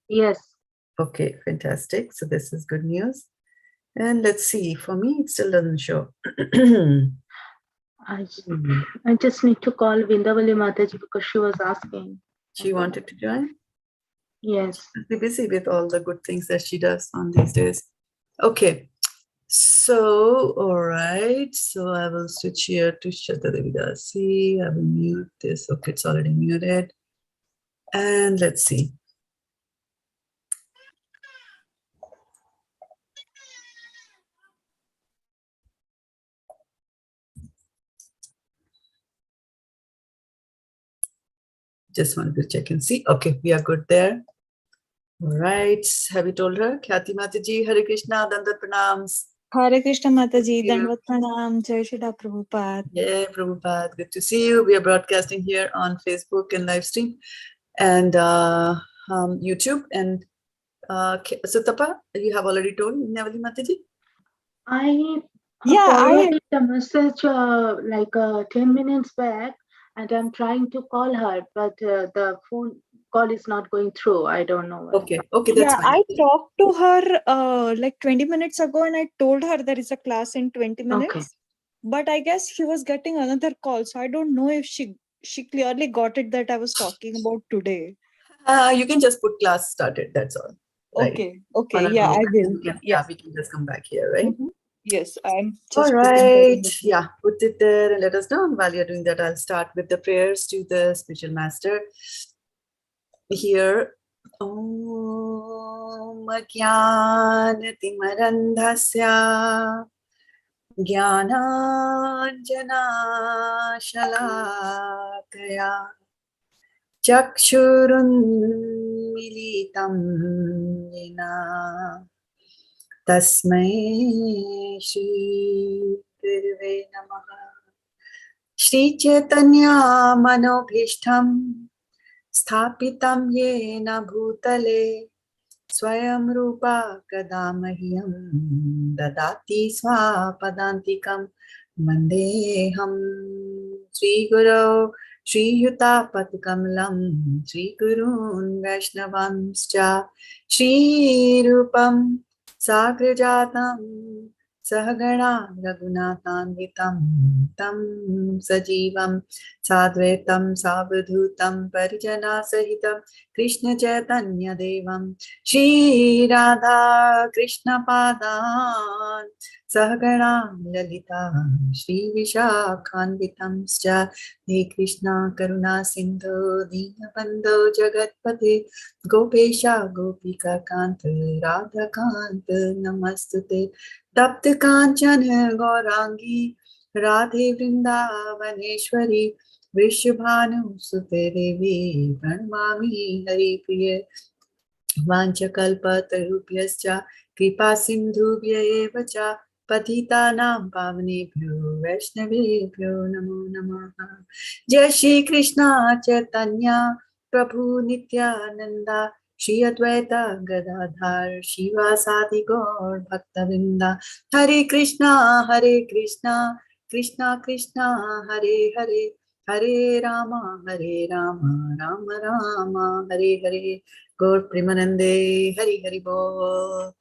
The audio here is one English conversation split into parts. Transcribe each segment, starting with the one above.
Yes. Okay, fantastic. So this is good news. And let's see, for me, it still doesn't show. I just need to call Vindavali Mataji because she was asking. She wanted to join? Yes. She'll be busy with all the good things that she does on these days. Okay. So, all right. So I will switch here to Shraddha-devi Dasi. I will mute this. Okay, it's already muted. And let's see. Just wanted to check and see. Okay, we are good there. All right. Have you told her? Khyati Mataji, Hare Krishna, Dandat Pranams. Hare Krishna Mataji, Dandavat Pranam, Jai Shri Prabhupada. Yeah, Prabhupada, good to see you. We are broadcasting here on Facebook and live stream and YouTube. And so Tapa, you have already told Navali Mataji? I forwarded the message like 10 minutes back, and I'm trying to call her, but the phone call is not going through. I don't know why. Okay, that's fine. I talked to her like 20 minutes ago, and I told her there is a class in 20 minutes. Okay. But I guess she was getting another call, so I don't know if she clearly got it that I was talking about today. You can just put class started, that's all. Right? Okay, yeah, I will. We can just come back here, right? Yes, I'm just. All right, yeah, put it there and let us know. And while you're doing that, I'll start with the prayers to the spiritual master. Here, Om Jnanatimarandhasya Jnananjanashalakaya Chakshurunmilitam Yena Tasmai Shri Gurave Namaha. Shri Chaitanya Manobhishtam Sthapitam Yena Bhutale Swayam Rupa Kadamahyam Dadati Swapadantikam Vandeham Sri Guru Sri Yuta Patukamalam Sri Gurun Vaishnavamscha Sri Rupam Sagrajatam Sahagana Raghunathanvitam Tam Sajivam Sadvetam Savadhutam Parijana Sahitam Krishna Chaitanya Devam Shri Radha Krishna Padan Sahagana Lalita Shri Vishakhanvitam Scha He Krishna Karuna Sindhu Dinabandho Jagatpate Gopesha Gopika Kanta Radha Kanta Namastute Tapta Kanchana Gaurangi Radhe Vrindavaneshwari Vrishabhanu Sute Devi Pranamami Hari Priya Vanchakalpatarubhyascha Kripa Sindhubhya eva cha Patitanam Pavanebhyo Vaishnavebhyo Namo Namaha. Jai Shri Krishna Chaitanya Prabhu Nityananda Shri Advaita Gadadhar Shivasadi Gaur Bhaktavinda Hare Krishna Krishna Krishna Hare Hare Hare Rama Rama Rama Hare Hare Gaur Premanande Hari Hari Bol.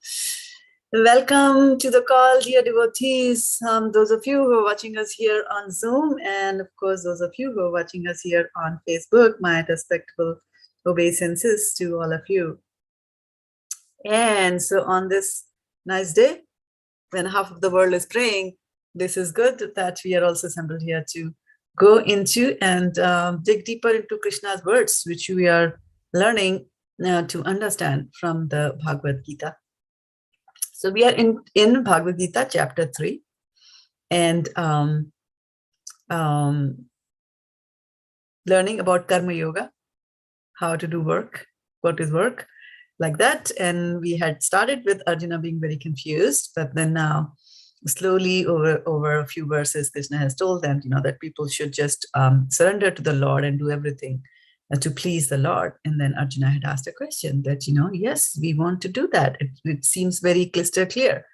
Welcome to the call, dear devotees. Those of you who are watching us here on Zoom, and of course, those of you who are watching us here on Facebook, my respectful obeisances to all of you. And so on this nice day, when half of the world is praying, this is good that we are also assembled here to go into and dig deeper into Krishna's words, which we are learning to understand from the Bhagavad-gita. So we are in Bhagavad-gita chapter 3 and learning about Karma Yoga, how to do work, what is work, like that. And we had started with Arjuna being very confused, but then now slowly over a few verses, Krishna has told them, that people should just surrender to the Lord and do everything to please the Lord. And then Arjuna had asked a question that, yes, we want to do that. It seems very crystal clear.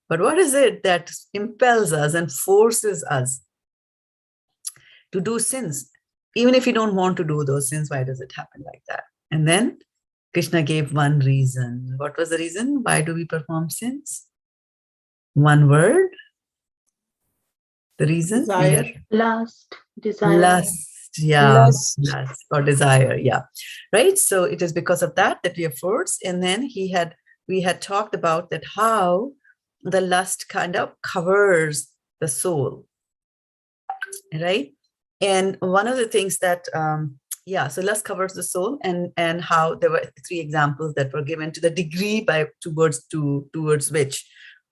But what is it that impels us and forces us to do sins? Even if you don't want to do those sins, why does it happen like that? And then Krishna gave one reason. What was the reason? Why do we perform sins? One word. The reason? Desire. Lust, desire. Lust, yeah, Lust. lust or desire, yeah, right. So it is because of that we are forced. And then we had talked about that how the lust kind of covers the soul, right? And one of the things that so lust covers the soul, and how there were three examples that were given to the degree towards which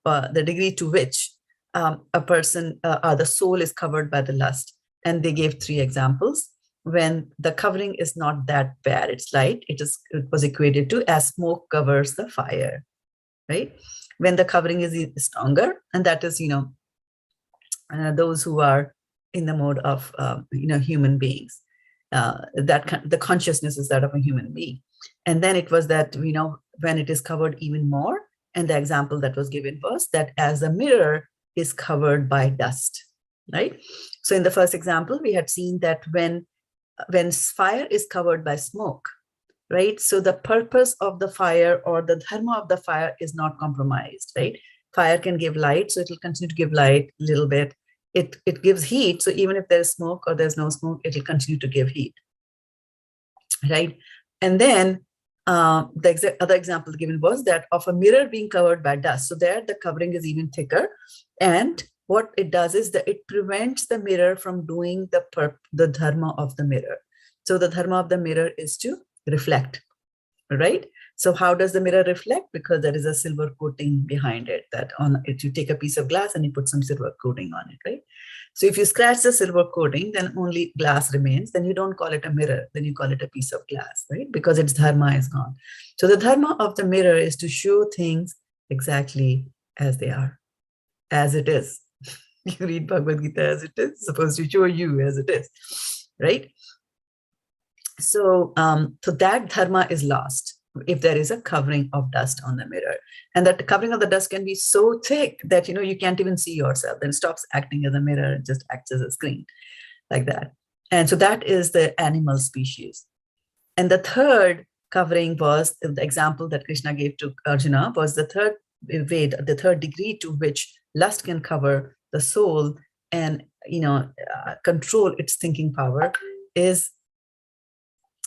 the degree to which a person the soul is covered by the lust. And they gave three examples. When the covering is not that bad, it's light, it was equated to as smoke covers the fire, right? When the covering is stronger, and that is those who are in the mode of human beings, the consciousness is that of a human being. And then it was that when it is covered even more, and the example that was given was that as a mirror is covered by dust, right? So in the first example, we had seen that when fire is covered by smoke, right? So the purpose of the fire or the dharma of the fire is not compromised, right? Fire can give light, so it will continue to give light a little bit. It gives heat, so even if there's smoke or there's no smoke, it will continue to give heat, right? And then the other example given was that of a mirror being covered by dust. So there the covering is even thicker, and what it does is that it prevents the mirror from doing the dharma of the mirror. So the dharma of the mirror is to reflect, right? So how does the mirror reflect? Because there is a silver coating behind it, that on it you take a piece of glass and you put some silver coating on it, right? So if you scratch the silver coating, then only glass remains. Then you don't call it a mirror, then you call it a piece of glass, right? Because its dharma is gone. So the dharma of the mirror is to show things exactly as they are, as it is. You read Bhagavad-gita as it is, it's supposed to show you as it is, right? So, so that dharma is lost if there is a covering of dust on the mirror. And that covering of the dust can be so thick that you can't even see yourself. Then it stops acting as a mirror, it just acts as a screen, like that. And so that is the animal species. And the third covering was the example that Krishna gave to Arjuna, was the third way, the third degree to which lust can cover the soul and control its thinking power. Is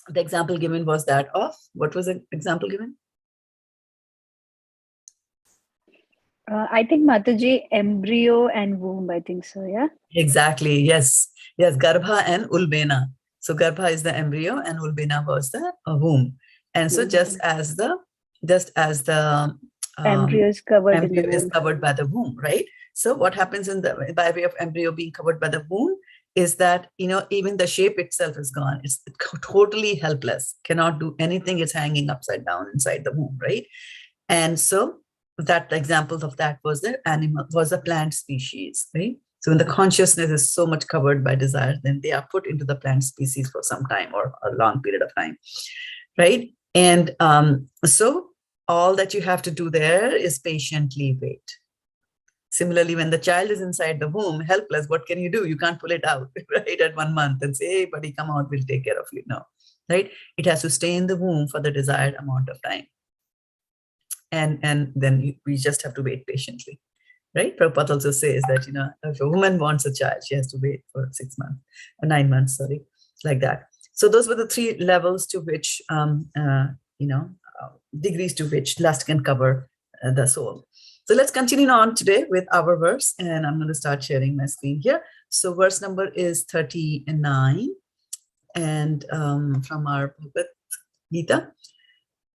the example given was that of, what was the example given? I think Mataji, embryo and womb, I think so, yeah? Exactly, yes. Yes, Garbha and Ulbena. So Garbha is the embryo and Ulbena was the womb. And so just as the embryo is covered embryo in the is womb. covered by the womb, right? So what happens by way of embryo being covered by the womb is that, even the shape itself is gone. It's totally helpless, cannot do anything. It's hanging upside down inside the womb, right? And so that example of that was the plant species, right? So when the consciousness is so much covered by desire, then they are put into the plant species for some time or a long period of time, right? And so all that you have to do there is patiently wait. Similarly, when the child is inside the womb, helpless, what can you do? You can't pull it out, right, at 1 month and say, hey, buddy, come out, we'll take care of you. No, right? It has to stay in the womb for the desired amount of time. And then we just have to wait patiently, right? Prabhupada also says that, if a woman wants a child, she has to wait for 6 months, or 9 months, sorry, like that. So those were the three levels to which, degrees to which lust can cover the soul. So let's continue on today with our verse, and I'm going to start sharing my screen here. So verse number is 39, and from our Bhagavad-gita.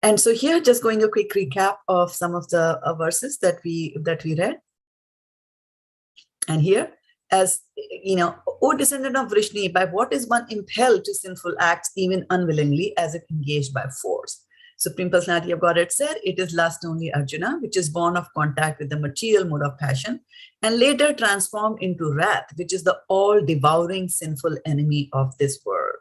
And so here, just going a quick recap of some of the verses that we read. And here, as O descendant of Vrishni, by what is one impelled to sinful acts, even unwillingly, as if engaged by force? Supreme Personality of Godhead said, it is lust only, Arjuna, which is born of contact with the material mode of passion, and later transformed into wrath, which is the all-devouring sinful enemy of this world.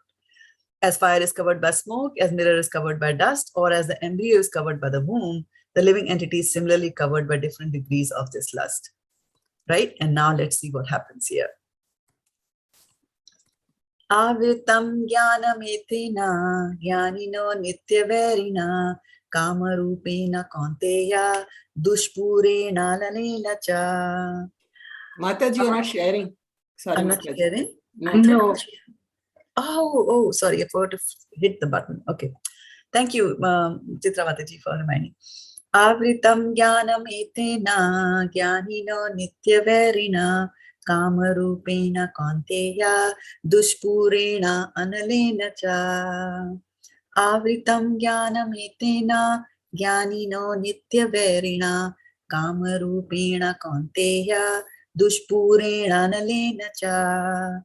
As fire is covered by smoke, as mirror is covered by dust, or as the embryo is covered by the womb, the living entity is similarly covered by different degrees of this lust. Right? And now let's see what happens here. Avritam jnanametena jnanino nityaverina kamarupena kaunteya dushpurena lalena cha. Mataji, you're not sharing. Sorry, I'm not Mataji. sharing. No. No. Oh, sorry, I forgot to hit the button. Okay. Thank you, Chitramataji, for reminding. Avritam jnanam etena jnanino nityaverina kamarupena kaunteya dushpurena analena cha. Avritam jnanam etena jnanino nityaverina kamarupena kaunteya dushpurena analena cha.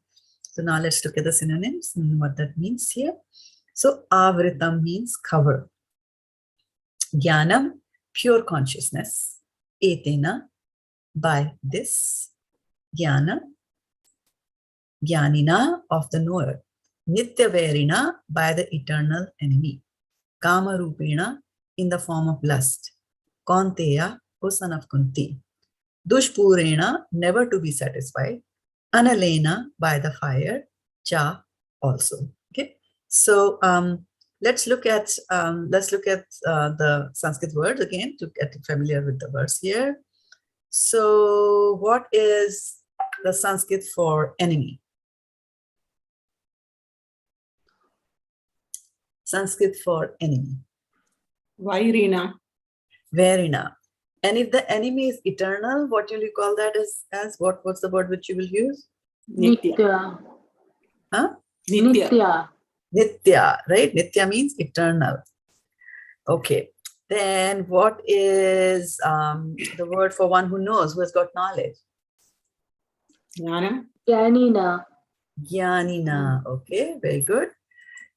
So now let's look at the synonyms and what that means here. So avritam means cover. Jnanam, pure consciousness. Etena, by this. Jnana, jnanina, of the knower. Nityaverina, by the eternal enemy. Kamarupena, in the form of lust. Kaunteya, O son of Kunti. Dushpurena, never to be satisfied. Analena, by the fire. Cha, also. Okay. So let's look at the Sanskrit words again to get familiar with the words here. So what is the Sanskrit for enemy? Sanskrit for enemy. Vairina. Verina. And if the enemy is eternal, what will you call that as what's the word which you will use? Nitya. Nitya. Huh? Nitya. Nitya. Nitya, right? Nitya means eternal. Okay. Then what is the word for one who knows, who has got knowledge? Jnanam. Jnanina. Jnanina. Okay, very good.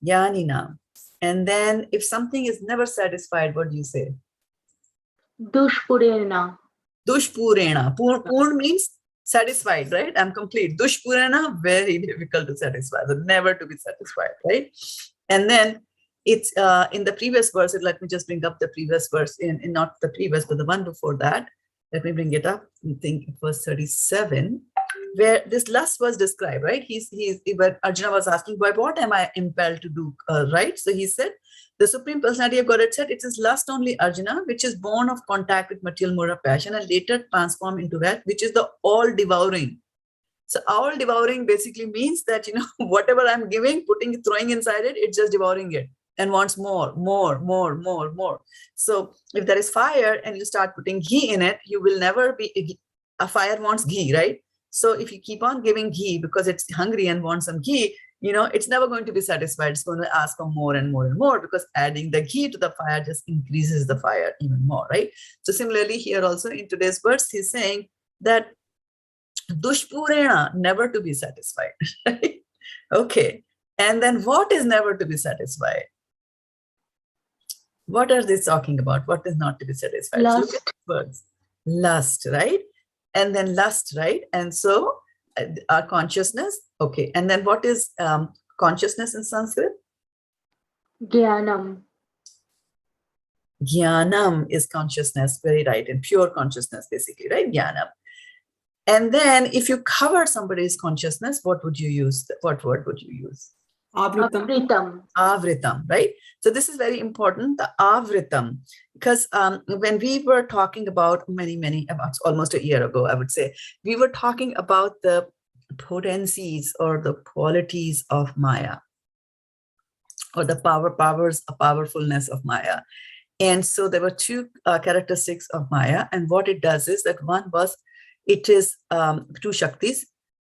Jnanina. And then if something is never satisfied, what do you say? Dushpurena. Dushpurena. Purn means satisfied, right? I'm complete. Dushpurena, very difficult to satisfy. So never to be satisfied, right? And then it's in the previous verse. Let me just bring up the previous verse in not the previous, but the one before that. Let me bring it up. I think it was 37, where this lust was described, right? When Arjuna was asking, by what am I impelled to do, right? So he said, the Supreme Personality of Godhead said, it is lust only, Arjuna, which is born of contact with material mode of passion and later transformed into that, which is the all-devouring. So all-devouring basically means that, whatever I'm giving, throwing inside it, it's just devouring it and wants more. So if there is fire and you start putting ghee in it, you will never be, a fire wants ghee, right? So if you keep on giving ghee because it's hungry and wants some ghee, it's never going to be satisfied. It's going to ask for more and more and more, because adding the ghee to the fire just increases the fire even more, right? So similarly here also in today's verse, he's saying that dushpurena, never to be satisfied, right? Okay. And then what is never to be satisfied? What are they talking about? What is not to be satisfied? Lust. So look at the words. Lust, right? And then lust, right? And so our consciousness. Okay. And then what is consciousness in Sanskrit? Jnanam. Jnanam is consciousness, very right, and pure consciousness, basically, right? Jnanam. And then if you cover somebody's consciousness, what would you use? What word would you use? Avritam. Avritam. Avritam, right? So this is very important, the avritam, because when we were talking about about almost a year ago, I would say, we were talking about the potencies or the qualities of Maya, or the powerfulness of Maya. And so there were two characteristics of Maya, and what it does is that one was, it is two Shaktis.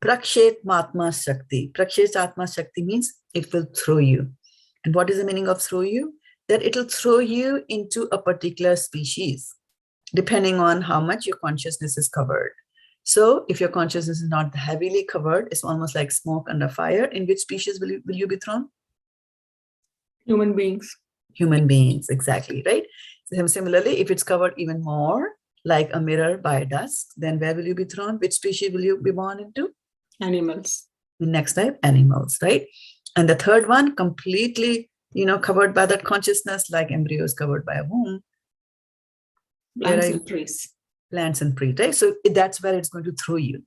Prakshet Matma Shakti. Prakshet Atma Shakti means it will throw you. And what is the meaning of throw you? That it will throw you into a particular species, depending on how much your consciousness is covered. So if your consciousness is not heavily covered, it's almost like smoke under fire. In which species will you be thrown? Human beings. Human beings, exactly, right? So similarly, if it's covered even more, like a mirror by dust, then where will you be thrown? Which species will you be born into? Animals. The next type, animals, right? And the third one, completely, covered by that consciousness, like embryos covered by a womb. Plants and trees. Plants and trees, right? So that's where it's going to throw you.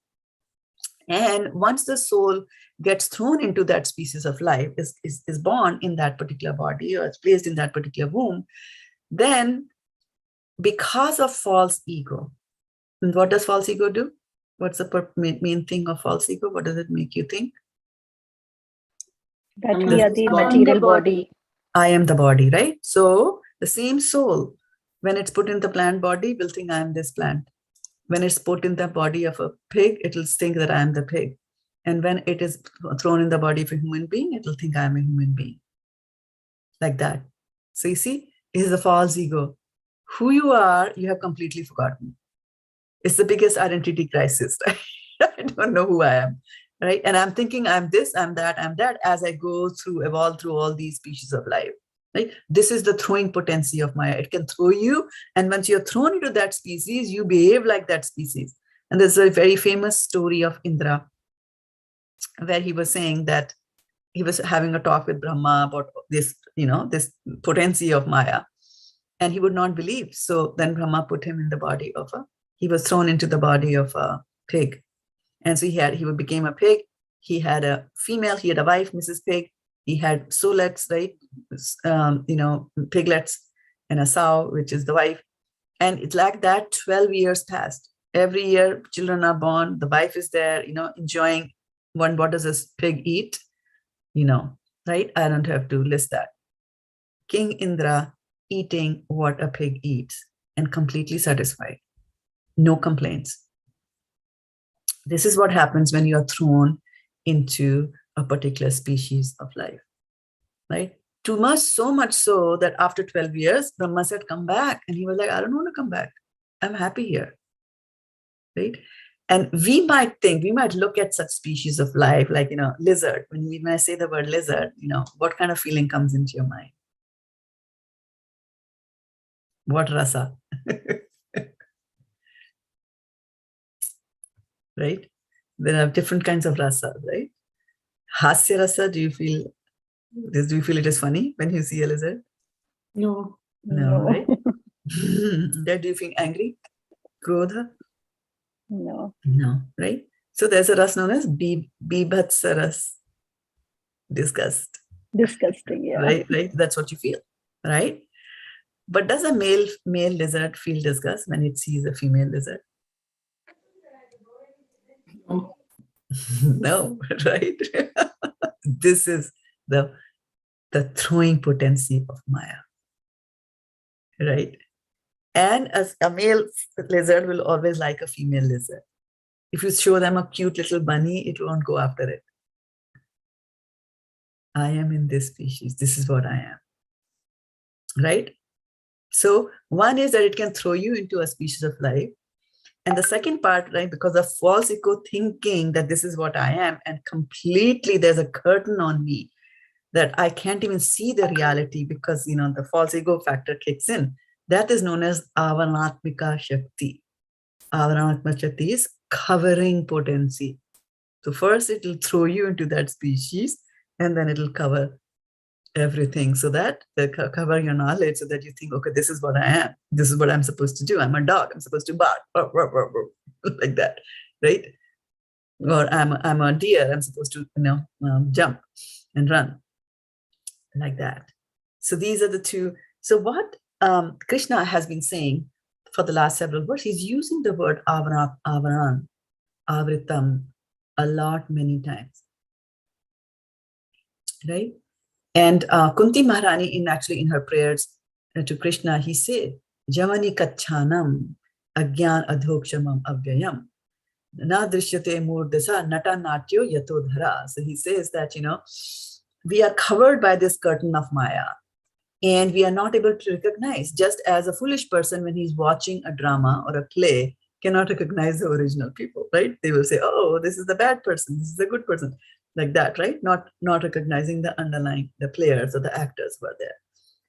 And once the soul gets thrown into that species of life, is born in that particular body or is placed in that particular womb, then because of false ego, and what does false ego do? What's the main thing of false ego? What does it make you think? That I'm we are this the body. material body. I am the body, right? So the same soul, when it's put in the plant body, will think I am this plant. When it's put in the body of a pig, it will think that I am the pig. And when it is thrown in the body of a human being, it will think I am a human being. Like that. So you see, it is the false ego. Who you are, you have completely forgotten. It's the biggest identity crisis, right? I don't know who I am, right? And I'm thinking I'm this, I'm that, as I go through, evolve through all these species of life, right? This is the throwing potency of Maya. It can throw you, and once you're thrown into that species, you behave like that species. And there's a very famous story of Indra, where he was saying that he was having a talk with Brahma about this, this potency of Maya, and he would not believe. So then Brahma put him in the body of he was thrown into the body of a pig. And so he became a pig. He had a female, he had a wife, Mrs. Pig. He had solets, right? Piglets, and a sow, which is the wife. And it's like that, 12 years passed. Every year, children are born. The wife is there, enjoying what does this pig eat? Right? I don't have to list that. King Indra eating what a pig eats and completely satisfied. No complaints. This is what happens when you are thrown into a particular species of life, right? So much so that after 12 years, Brahma said, come back. And he was like, I don't want to come back. I'm happy here, right? And we might look at such species of life, like, lizard. When I say the word lizard, what kind of feeling comes into your mind? What rasa? Right? There are different kinds of rasa, right? Hasya rasa, do you feel it is funny when you see a lizard? No. No, right? Do you feel angry? Krodha? No. No, right? So there's a ras known as bibhatsa ras, disgust. Disgusting, yeah. Right? That's what you feel, right? But does a male lizard feel disgust when it sees a female lizard? No. No, right? This is the throwing potency of Maya, right? And as a male lizard will always like a female lizard. If you show them a cute little bunny, it won't go after it. I am in this species. This is what I am, right? So one is that it can throw you into a species of life. And the second part, right, because of false ego thinking that this is what I am, and completely there's a curtain on me that I can't even see the reality because, the false ego factor kicks in. That is known as avanatmika shakti. Avanatmika shakti is covering potency. So first it will throw you into that species, and then it will cover everything, so that they cover your knowledge, so that you think, okay, this is what I am. This is what I'm supposed to do. I'm a dog. I'm supposed to bark, like that, right? Or I'm a deer. I'm supposed to, jump and run, like that. So these are the two. So what Krishna has been saying for the last several words, he's using the word avaran, avritam, a lot, many times, right? And Kunti Maharani, in her prayers to Krishna, he said, Javani kachanam agyan adhokshamam avyayam na drishyate murdasa nata natyo yatodhara. So he says that, we are covered by this curtain of Maya, and we are not able to recognize, just as a foolish person, when he's watching a drama or a play, cannot recognize the original people, right? They will say, oh, this is the bad person, this is the good person, like that, right? Not recognizing the underlying, the players or the actors who are there.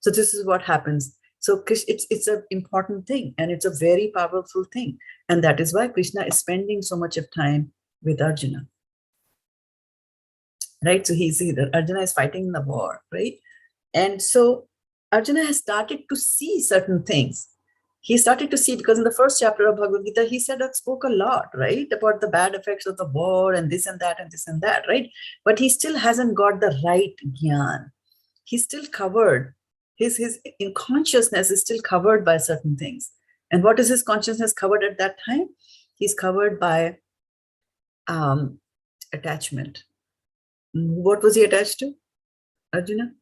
So this is what happens. So it's an important thing, and it's a very powerful thing. And that is why Krishna is spending so much of time with Arjuna, right? So that Arjuna is fighting the war, right? And so Arjuna has started to see certain things. he started to see, because in the first chapter of Bhagavad-gita, he spoke a lot, right, about the bad effects of the war and this and that and this and that, right? But he still hasn't got the right jnana. He's still covered. His in consciousness is still covered by certain things. And what is his consciousness covered at that time? He's covered by attachment. What was he attached to? Arjuna,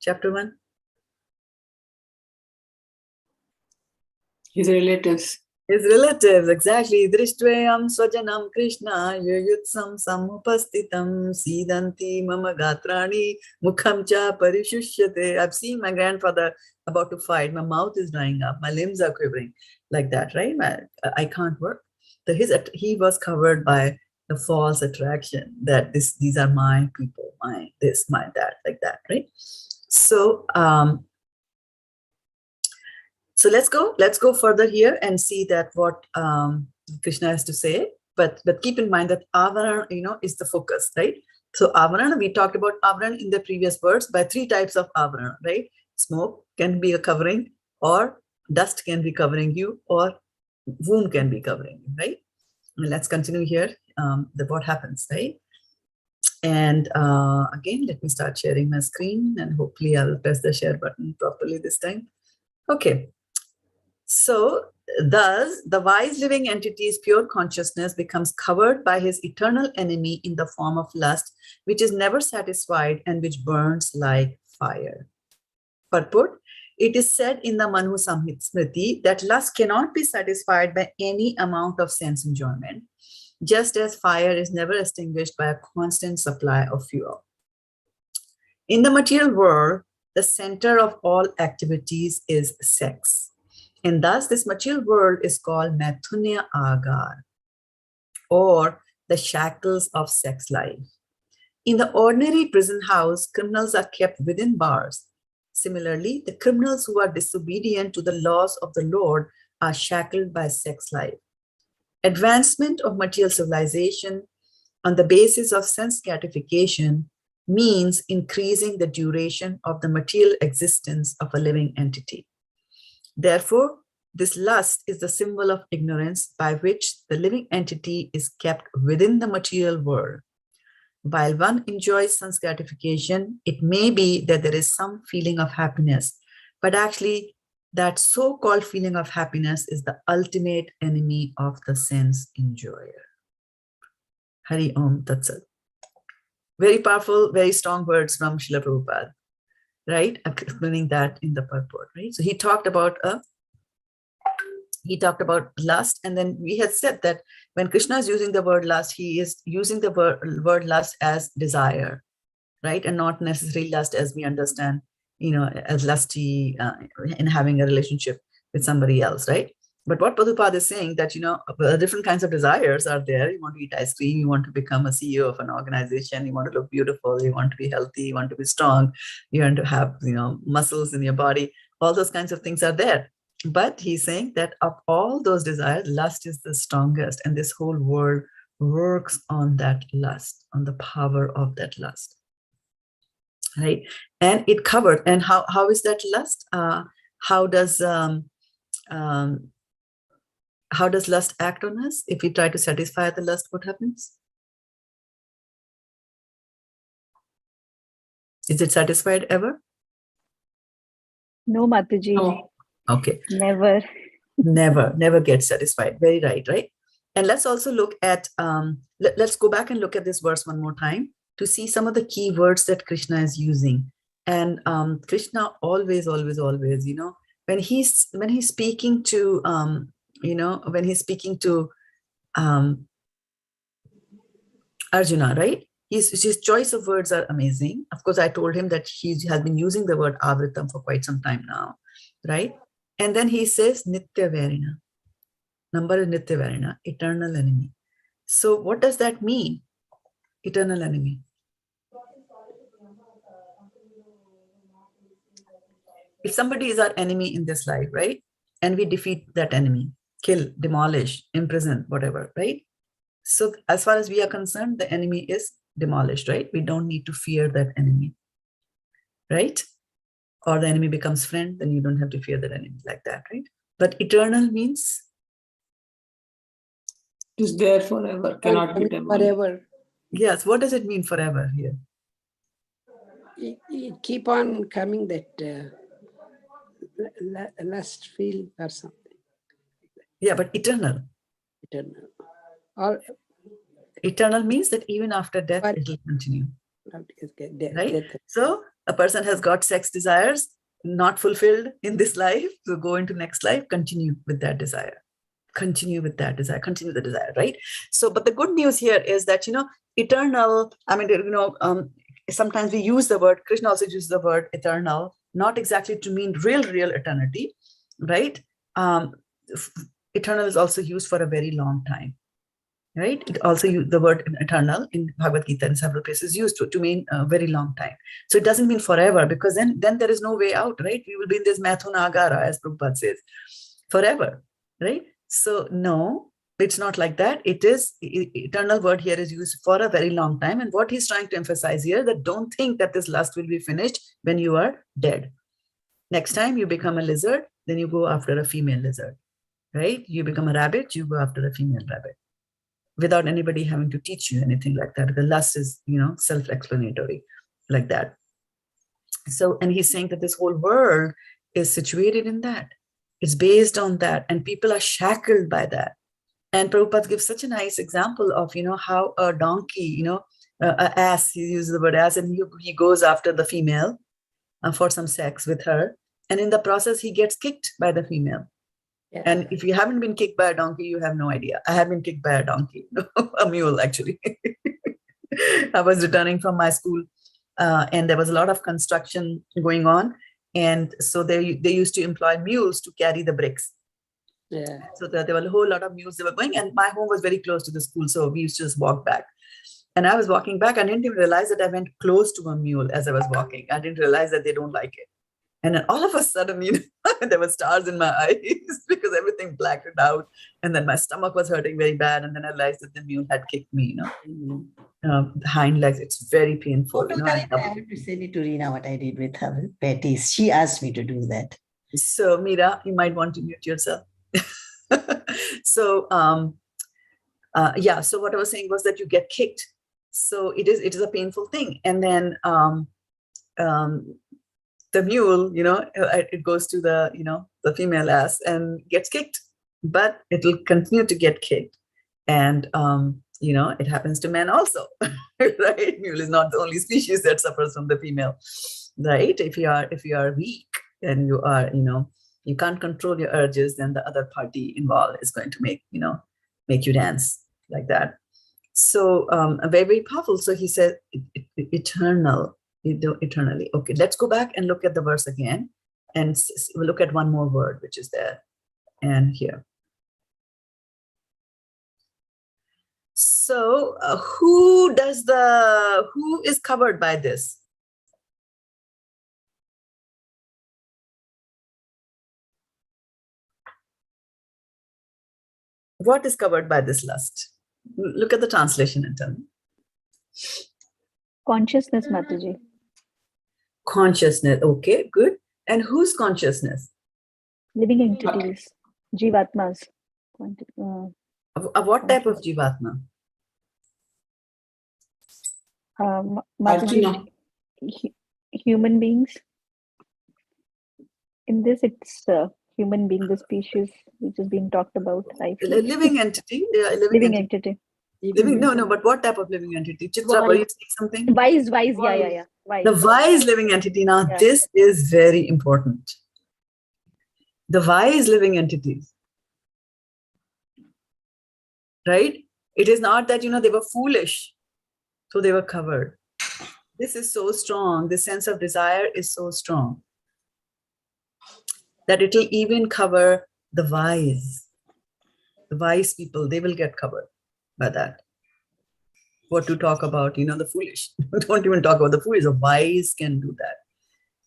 chapter 1. His relatives. His relatives, exactly. Drishtveam swajanam Krishna yuyutsam samupastitam sidanti mama gatrani mukham cha parishusyate. I've seen my grandfather about to fight. My mouth is drying up. My limbs are quivering. Like that, right? I can't work. He was covered by the false attraction that these are my people, my this, my that, like that, right? So, so let's go further here and see that what Krishna has to say. But keep in mind that avarana, is the focus, right? So avarana, we talked about avarana in the previous words by 3 types of avarana, right? Smoke can be a covering, or dust can be covering you, or womb can be covering you, right? And let's continue here. What happens, right? And again, let me start sharing my screen, and hopefully I'll press the share button properly this time. Okay. So thus, the wise living entity's pure consciousness becomes covered by his eternal enemy in the form of lust, which is never satisfied and which burns like fire. Purport: it is said in the Manu Smriti that lust cannot be satisfied by any amount of sense enjoyment, just as fire is never extinguished by a constant supply of fuel. In the material world, the center of all activities is sex. And thus, this material world is called Maithunya Agar, or the shackles of sex life. In the ordinary prison house, criminals are kept within bars. Similarly, the criminals who are disobedient to the laws of the Lord are shackled by sex life. Advancement of material civilization on the basis of sense gratification means increasing the duration of the material existence of a living entity. Therefore, this lust is the symbol of ignorance by which the living entity is kept within the material world. While one enjoys sense gratification, it may be that there is some feeling of happiness, but actually that so-called feeling of happiness is the ultimate enemy of the sense enjoyer. Hari Om Tat Sat. Very powerful, very strong words from Srila Prabhupada, right? Explaining that in the purport, right? So he talked about lust, and then we had said that when Krishna is using the word lust, he is using the word lust as desire, right? And not necessarily lust as we understand, as lusty in having a relationship with somebody else, right? But what Prabhupada is saying that, different kinds of desires are there. You want to eat ice cream, you want to become a CEO of an organization, you want to look beautiful, you want to be healthy, you want to be strong, you want to have, muscles in your body. All those kinds of things are there. But he's saying that of all those desires, lust is the strongest, and this whole world works on that lust, on the power of that lust, right? And it covered. And how is that lust? How does lust act on us? If we try to satisfy the lust, what happens? Is it satisfied ever? No, Mataji. No. Okay. Never. Never get satisfied. Very right? And let's also look at, let's go back and look at this verse one more time to see some of the key words that Krishna is using. And Krishna always, when he's speaking to, when he's speaking to Arjuna, right? His choice of words are amazing. Of course, I told him that he has been using the word avritam for quite some time now, right? And then he says Nitya Varina. Number is Nitya Varina, eternal enemy. So what does that mean? Eternal enemy. If somebody is our enemy in this life, right? And we defeat that enemy, kill, demolish, imprison, whatever, right? So as far as we are concerned, the enemy is demolished, right? We don't need to fear that enemy, right? Or the enemy becomes friend, then you don't have to fear that enemy, like that, right? But eternal means? Is there forever, cannot be demolished. Forever. Yes, what does it mean forever here? It keep on coming that lust feeling or something. Yeah, but eternal. Eternal. Or Eternal means that even after death, it will continue. Right? death. So a person has got sex desires not fulfilled in this life, so go into next life, continue with that desire. Continue with that desire, continue the desire, right? So, but the good news here is that, eternal, I mean, sometimes we use the word, Krishna also uses the word eternal, not exactly to mean real eternity, right? Eternal is also used for a very long time, right? It also the word eternal in Bhagavad-gita in several places used to mean a very long time. So it doesn't mean forever, because then there is no way out, right? We will be in this Mathuna Agara, as Prabhupada says, forever, right? So no, it's not like that. It is, eternal word here is used for a very long time. And what he's trying to emphasize here, that don't think that this lust will be finished when you are dead. Next time you become a lizard, then you go after a female lizard, right? You become a rabbit, you go after a female rabbit, without anybody having to teach you anything like that. The lust is, self-explanatory like that. So, and he's saying that this whole world is situated in that. It's based on that, and people are shackled by that. And Prabhupada gives such a nice example of, how a donkey, a ass, he uses the word ass, and he goes after the female for some sex with her. And in the process, he gets kicked by the female. Yeah. And if you haven't been kicked by a donkey, you have no idea. I have been kicked by a donkey, a mule, actually. I was returning from my school, and there was a lot of construction going on. And so they used to employ mules to carry the bricks. Yeah. So there were a whole lot of mules that were going, and my home was very close to the school, so we used to just walk back. And I was walking back, I didn't even realize that I went close to a mule as I was walking. I didn't realize that they don't like it. And then all of a sudden, there were stars in my eyes because everything blacked out. And then my stomach was hurting very bad. And then I realized that the mule had kicked me, the hind legs. It's very painful. I have to send it to Reena what I did with her patties. She asked me to do that. So, Meera, you might want to mute yourself. So, so what I was saying was that you get kicked. So it is a painful thing. And then the mule, it goes to the female ass and gets kicked, but it will continue to get kicked. And, it happens to men also, right? Mule is not the only species that suffers from the female, right? If you are weak and you are, you can't control your urges, then the other party involved is going to make you dance like that. So very, very powerful. So he said, eternal. Eternally. Okay, let's go back and look at the verse again, and we'll look at one more word which is there and here. So who is covered by this? What is covered by this lust? Look at the translation and tell me. Consciousness, Mataji. Consciousness. Okay, good. And whose consciousness? Living entities, Jivatmas. What type of Jivatma? Mataji, human beings. In this, it's human being, the species which is being talked about. Living entity. Yeah, living entity. No, but what type of living entity? Chitra, were you saying something? Wise, yeah. Wise. The wise living entity. Now, this is very important. The wise living entities. Right? It is not that, they were foolish, so they were covered. This is so strong. This sense of desire is so strong that it will even cover the wise. The wise people, they will get covered by that. What to talk about, the foolish. Don't even talk about the foolish. The wise can do that.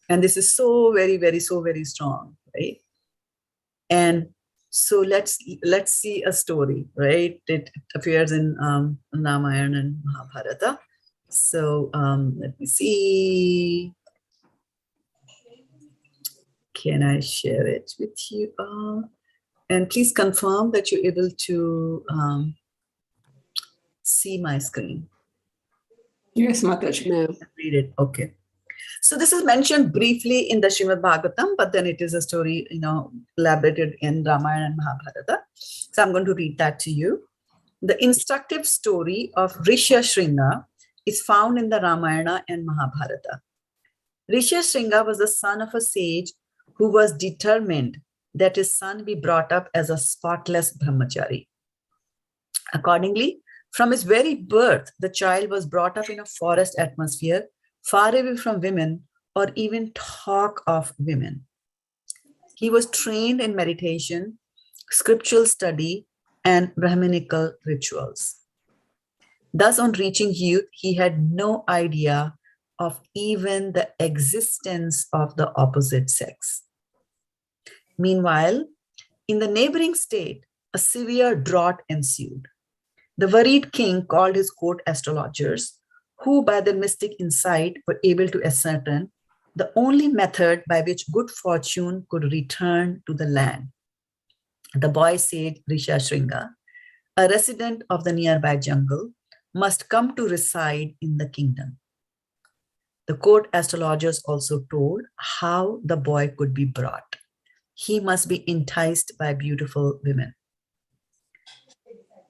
And this is so very, very, so very strong, right? And so let's see a story, right? It appears in Ramayana and Mahabharata. So let me see. Can I share it with you all? And please confirm that you're able to see my screen. Yes, Mataji. No. Read it. Okay. So this is mentioned briefly in the Srimad Bhagavatam, but then it is a story, elaborated in Ramayana and Mahabharata. So I'm going to read that to you. The instructive story of Rishyashringa is found in the Ramayana and Mahabharata. Rishyashringa was the son of a sage who was determined that his son be brought up as a spotless brahmachari. Accordingly, from his very birth, the child was brought up in a forest atmosphere, far away from women or even talk of women. He was trained in meditation, scriptural study, and Brahminical rituals. Thus, on reaching youth, he had no idea of even the existence of the opposite sex. Meanwhile, in the neighboring state, a severe drought ensued. The worried king called his court astrologers, who by their mystic insight were able to ascertain the only method by which good fortune could return to the land. The boy sage Rishyashringa, a resident of the nearby jungle, must come to reside in the kingdom. The court astrologers also told how the boy could be brought. He must be enticed by beautiful women.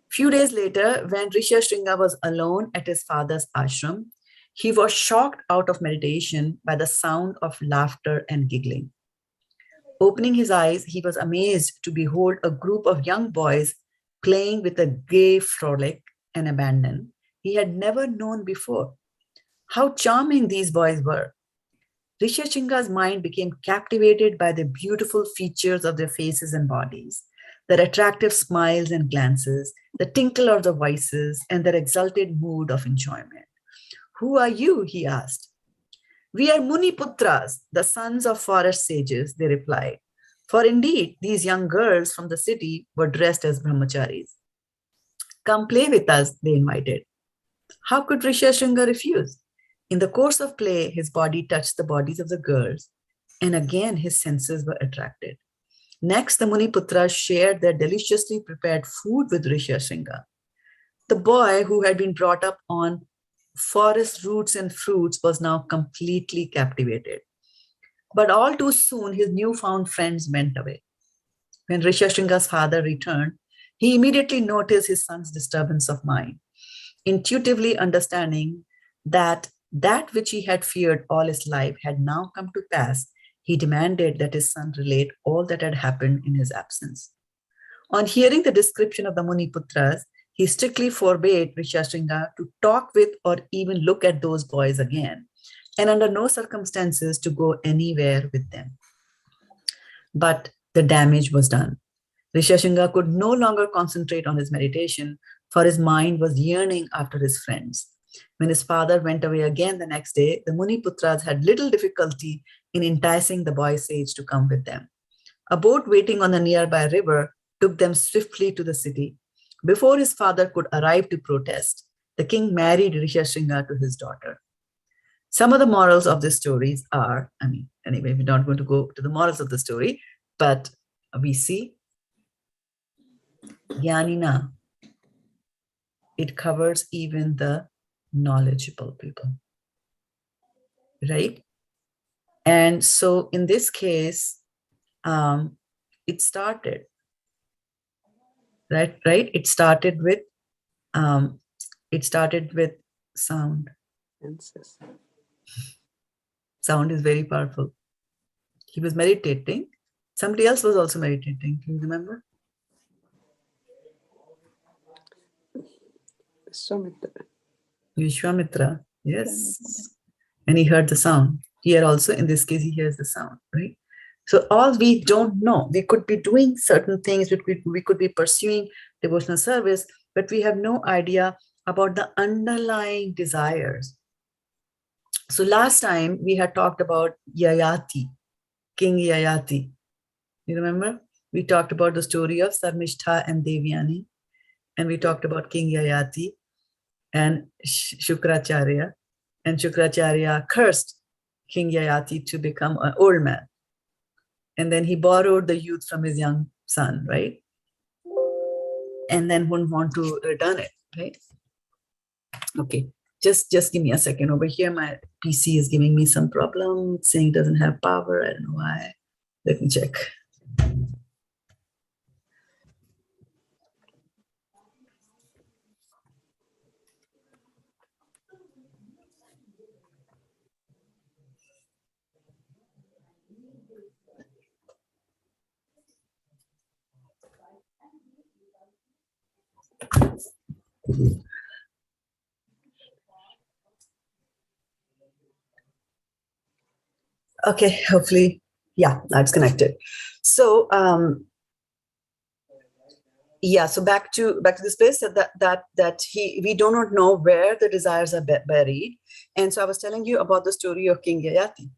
Few days later, when Rishyashringa was alone at his father's ashram, he was shocked out of meditation by the sound of laughter and giggling. Opening his eyes, he was amazed to behold a group of young boys playing with a gay frolic and abandon he had never known before. How charming these boys were! Rishyashringa's mind became captivated by the beautiful features of their faces and bodies, their attractive smiles and glances, the tinkle of the voices, and their exalted mood of enjoyment. Who are you? He asked. We are Muni Putras, the sons of forest sages, they replied. For indeed, these young girls from the city were dressed as brahmacharis. Come play with us, they invited. How could Rishyashringa refuse? In the course of play, his body touched the bodies of the girls, and again his senses were attracted. Next, the Muniputras shared their deliciously prepared food with Rishyashringa. The boy, who had been brought up on forest roots and fruits, was now completely captivated. But all too soon, his newfound friends went away. When Rishyashringa's father returned, he immediately noticed his son's disturbance of mind. Intuitively understanding that which he had feared all his life had now come to pass, he demanded that his son relate all that had happened in his absence. On hearing the description of the Muniputras, he strictly forbade Rishyashringa to talk with or even look at those boys again, and under no circumstances to go anywhere with them. But the damage was done. Rishyashringa could no longer concentrate on his meditation, for his mind was yearning after his friends. When his father went away again the next day, the Muniputras had little difficulty in enticing the boy sage to come with them. A boat waiting on the nearby river took them swiftly to the city. Before his father could arrive to protest, the king married Rishyashringa to his daughter. Some of the morals of this stories are, anyway, we're not going to go to the morals of the story, but we see Jnanina. It covers even the knowledgeable people, right? And so in this case, it started, right? It started with sound. Sound is very powerful. He was meditating. Somebody else was also meditating. Can you remember? Vishwamitra, yes. And he heard the sound. Here also, in this case, he hears the sound, right? So all we don't know, we could be doing certain things, we could be pursuing devotional service, but we have no idea about the underlying desires. So last time we had talked about Yayati, King Yayati. You remember? We talked about the story of Sarmishtha and Devyani, and we talked about King Yayati and Shukracharya, and Shukracharya cursed King Yayati to become an old man. And then he borrowed the youth from his young son, right? And then wouldn't want to return it, right? Okay, just give me a second. Over here, my PC is giving me some problem, saying it doesn't have power. I don't know why. Let me check. Okay, hopefully, yeah, that's connected. So yeah, so back to this place that we do not know where the desires are buried. And so I was telling you about the story of King Yayati,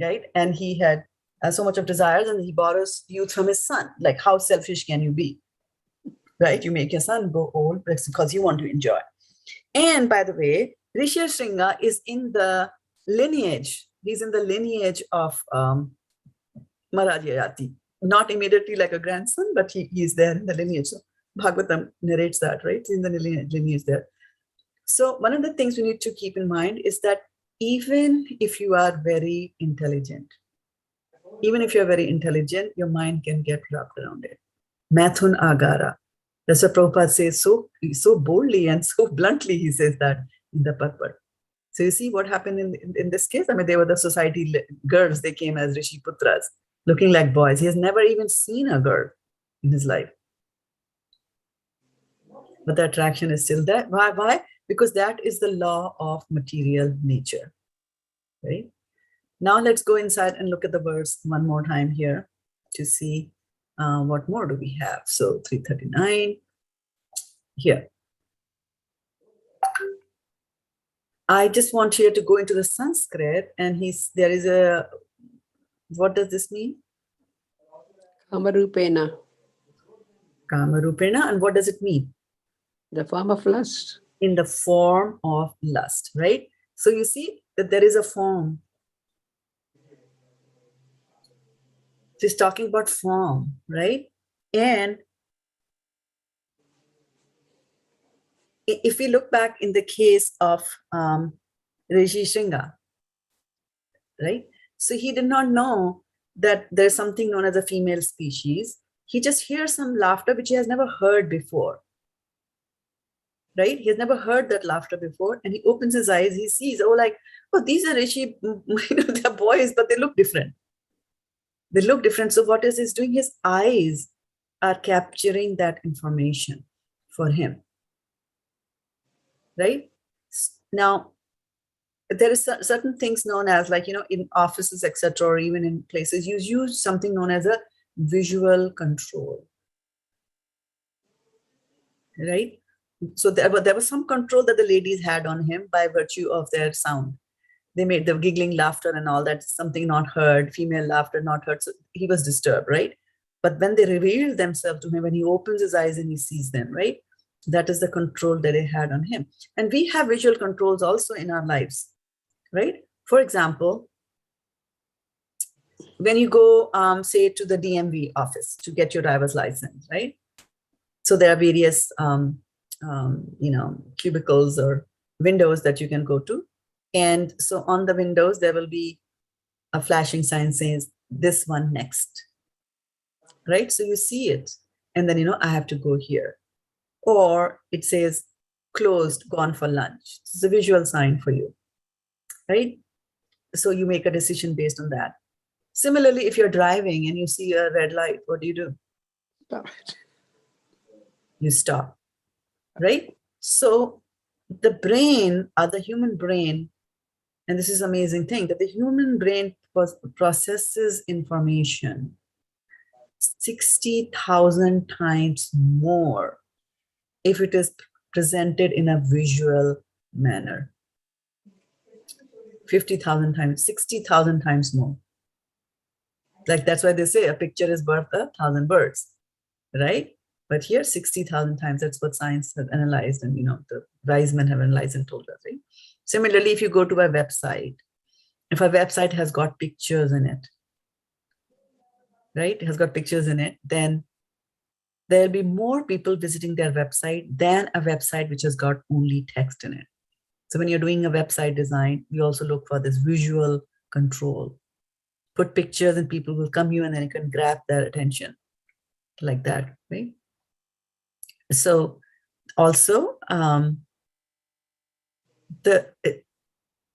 right? And he had so much of desires, and he borrows youth from his son. Like, how selfish can you be, right? You make your son go old because you want to enjoy. And by the way, Rishi Shringa is in the lineage. He's in the lineage of Maharaj Yayati. Not immediately like a grandson, but he's there in the lineage. So Bhagavatam narrates that, right? He's in the lineage there. So one of the things we need to keep in mind is that even if you are very intelligent, your mind can get wrapped around it. Mathun agara. That's what Prabhupada says so boldly and so bluntly. He says that in the Patpat. So you see what happened in this case? I mean, they were the society girls. They came as Rishi Putras, looking like boys. He has never even seen a girl in his life. But the attraction is still there. Why? Because that is the law of material nature, right? Now let's go inside and look at the verse one more time here to see what more do we have. So 339 here. I just want here to go into the Sanskrit, and there is a, what does this mean? Kamarupena. Kamarupena, and what does it mean? The form of lust. In the form of lust, right? So you see that there is a form. She's talking about form, right? And if we look back in the case of Rishi Shringa, right? So he did not know that there's something known as a female species. He just hears some laughter which he has never heard before, right? He has never heard that laughter before, and he opens his eyes. He sees, oh, these are Rishi, they're boys, but they look different. They look different. So what is he doing? His eyes are capturing that information for him, right? Now, there is certain things known as, like, in offices, etc., or even in places, you use something known as a visual control, right? So there was some control that the ladies had on him by virtue of their sound. They made the giggling laughter and all that, something not heard, female laughter not heard. So he was disturbed, right? But when they revealed themselves to him, when he opens his eyes and he sees them, right? That is the control that they had on him. And we have visual controls also in our lives, right? For example, when you go, say, to the DMV office to get your driver's license, right? So there are various, cubicles or windows that you can go to. And so on the windows, there will be a flashing sign says, this one next, right? So you see it. And then, I have to go here. Or it says, closed, gone for lunch. It's a visual sign for you, right? So you make a decision based on that. Similarly, if you're driving and you see a red light, what do? Stop it. You stop, right? So the brain, or the human brain, and this is an amazing thing, that the human brain processes information 60,000 times more if it is presented in a visual manner. 50,000 times, 60,000 times more. Like, that's why they say a picture is worth 1,000 words, right? But here, 60,000 times, that's what science has analyzed, and the wise men have analyzed and told us, right? Similarly, if you go to a website, if a website has got pictures in it, right? It has got pictures in it, then there'll be more people visiting their website than a website which has got only text in it. So when you're doing a website design, we also look for this visual control. Put pictures and people will come you and then you can grab their attention like that, right? So also,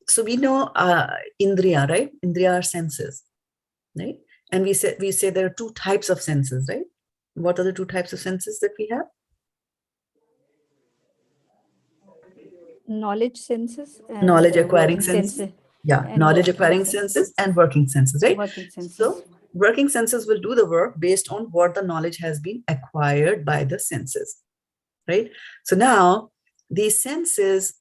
so we know Indriya, right? Indriya are senses, right? And we say there are two types of senses, right? What are the two types of senses that we have? Knowledge senses and Knowledge acquiring working senses. Yeah, knowledge acquiring senses and working senses, right? Working senses. So working senses will do the work based on what the knowledge has been acquired by the senses, right? So now these senses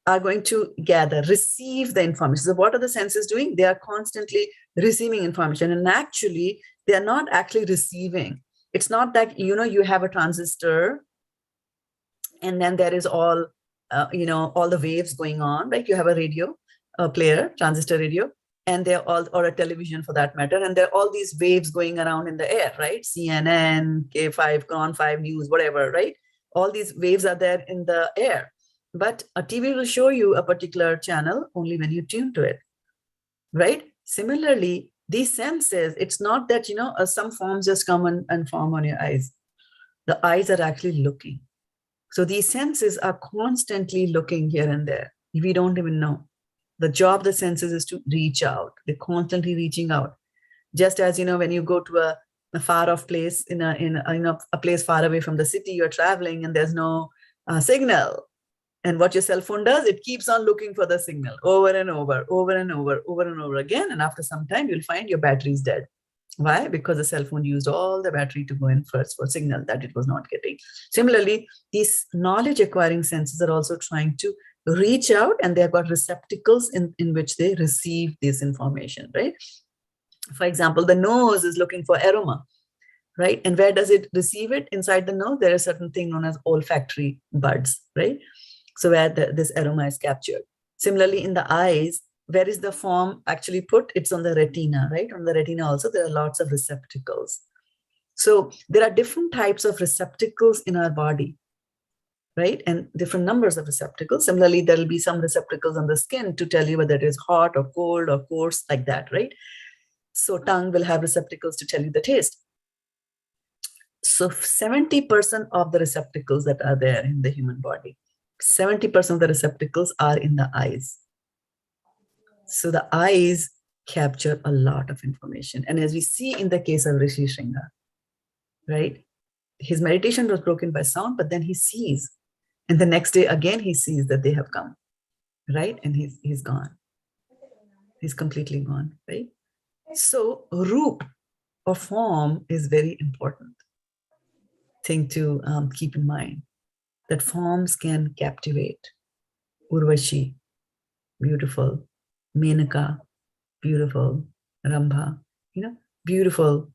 are going to gather, receive the information. So what are the senses doing? They are constantly receiving information, and actually they are not actually receiving. It's not that, you have a transistor and then there is all, all the waves going on, right? You have a radio, a player, transistor radio, and they're all, or a television for that matter, and there are all these waves going around in the air, right? CNN, K5, Cron 5 News, whatever, right? All these waves are there in the air. But a TV will show you a particular channel only when you tune to it, right? Similarly, these senses, it's not that, some forms just come and form on your eyes. The eyes are actually looking. So these senses are constantly looking here and there. We don't even know. The job of the senses is to reach out. They're constantly reaching out. Just as, when you go to a far off place, in a place far away from the city, you're traveling and there's no signal. And what your cell phone does, it keeps on looking for the signal over and over, over and over, over and over again. And after some time, you'll find your battery is dead. Why? Because the cell phone used all the battery to go in first for signal that it was not getting. Similarly, these knowledge acquiring senses are also trying to reach out, and they've got receptacles in which they receive this information, right? For example, the nose is looking for aroma, right? And where does it receive it? Inside the nose, there is a certain thing known as olfactory buds, right? So where this aroma is captured. Similarly, in the eyes, where is the form actually put? It's on the retina, right? On the retina also, there are lots of receptacles. So there are different types of receptacles in our body, right? And different numbers of receptacles. Similarly, there will be some receptacles on the skin to tell you whether it is hot or cold or coarse, like that, right? So tongue will have receptacles to tell you the taste. So 70% of the receptacles that are there in the human body, 70% of the receptacles are in the eyes. So the eyes capture a lot of information. And as we see in the case of Rishi Shringa, right? His meditation was broken by sound, but then he sees. And the next day again, he sees that they have come, right? And he's gone. He's completely gone, right? So roop or form is very important thing to keep in mind. That forms can captivate. Urvashi, beautiful. Menaka, beautiful. Rambha, beautiful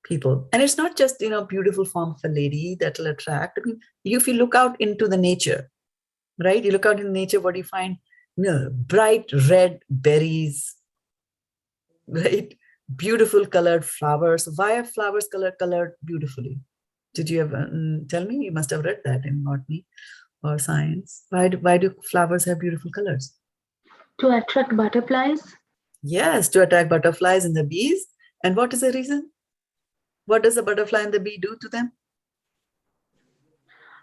people. And it's not just, beautiful form of a lady that will attract. I mean, if you look out into the nature, right? You look out in nature, what do you find? Bright red berries, right? Beautiful colored flowers. Why are flowers colored beautifully? Did you ever tell me? You must have read that in botany or science. Why do flowers have beautiful colors? To attract butterflies? Yes, to attract butterflies and the bees. And what is the reason? What does the butterfly and the bee do to them?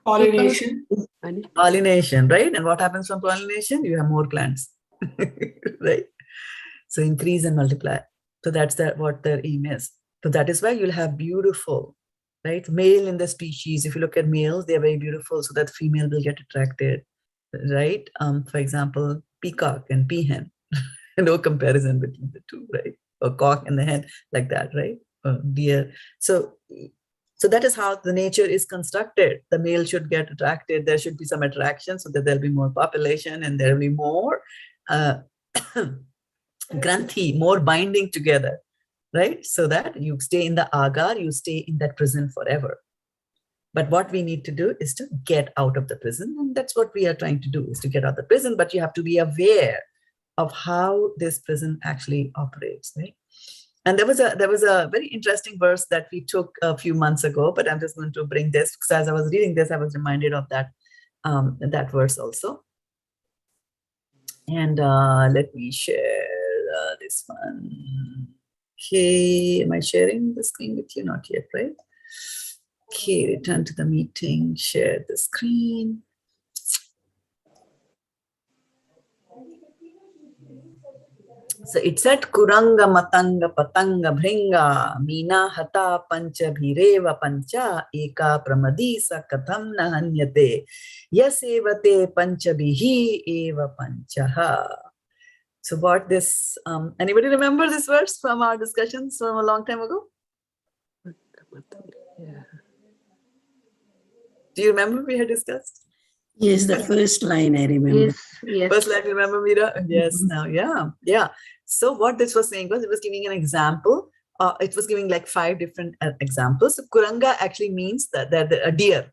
Pollination. Pollination, right? And what happens from pollination? You have more plants, right? So increase and multiply. So that's what their aim is. So that is why you'll have beautiful, right? Male in the species. If you look at males, they're very beautiful, so that female will get attracted, right? For example, peacock and peahen. No comparison between the two, right? Or cock and the hen, like that, right? Or deer. So that is how the nature is constructed. The male should get attracted. There should be some attraction so that there'll be more population and there'll be more granthi, more binding together, right? So that you stay in the agar, you stay in that prison forever. But what we need to do is to get out of the prison. And that's what we are trying to do, is to get out of the prison. But you have to be aware of how this prison actually operates, right? And there was a very interesting verse that we took a few months ago, but I'm just going to bring this because as I was reading this, I was reminded of that verse also. And let me share this one. Okay, am I sharing the screen with you? Not yet, right? Okay, return to the meeting, share the screen. So it said Kuranga Matanga Patanga Bhringa Meena Hata Pancha Bhireva Pancha Eka Pramadisa Katham Nahanyate Yasevate Pancha Bhihi Eva Panchaha. So what this, anybody remember this verse from our discussions from a long time ago? Yeah. Do you remember we had discussed? Yes, the first line I remember. Yes. First line, remember, Meera? Yes, now, yeah. So what this was saying was, it was giving an example. It was giving like 5 different examples. So Kuranga actually means that a deer,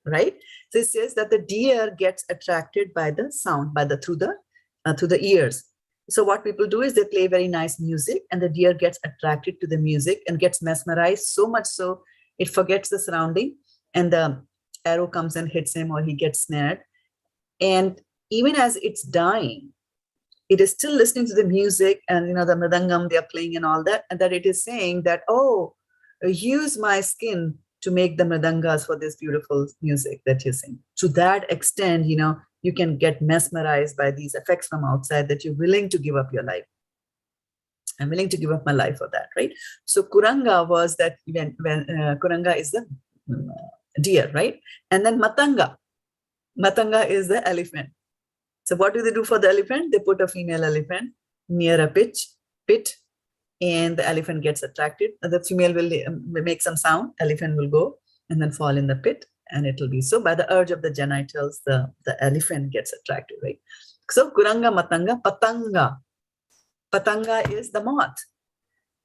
right? So it says that the deer gets attracted by the sound, through the ears. So what people do is they play very nice music, and the deer gets attracted to the music and gets mesmerized so much so it forgets the surrounding, and the arrow comes and hits him, or he gets snared. And even as it's dying, it is still listening to the music and the mridangam they are playing and all that, and that it is saying that, oh, use my skin to make the mridangas for this beautiful music that you sing. To that extent, you can get mesmerized by these effects from outside that you're willing to give up your life. I'm willing to give up my life for that, right? So Kuranga was that when Kuranga is the deer, right? And then Matanga is the elephant. So what do they do for the elephant? They put a female elephant near a pit, and the elephant gets attracted. The female will make some sound, elephant will go and then fall in the pit, and it will be so by the urge of the genitals, the elephant gets attracted, right? So Kuranga, Matanga, Patanga. Patanga is the moth.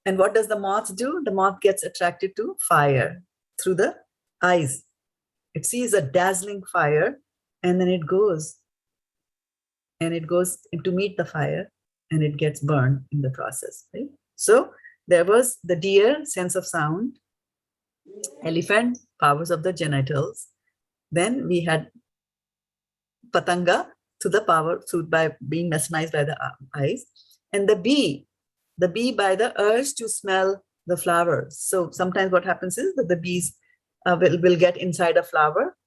And what does the moth do? The moth gets attracted to fire through the eyes. It sees a dazzling fire, and then it goes to meet the fire, and it gets burned in the process, right? So there was the deer, sense of sound, elephant, powers of the genitals. Then we had Patanga, to the power, by being mesmerized by the eyes, and the bee by the urge to smell the flowers. So sometimes what happens is that the bees will get inside a flower,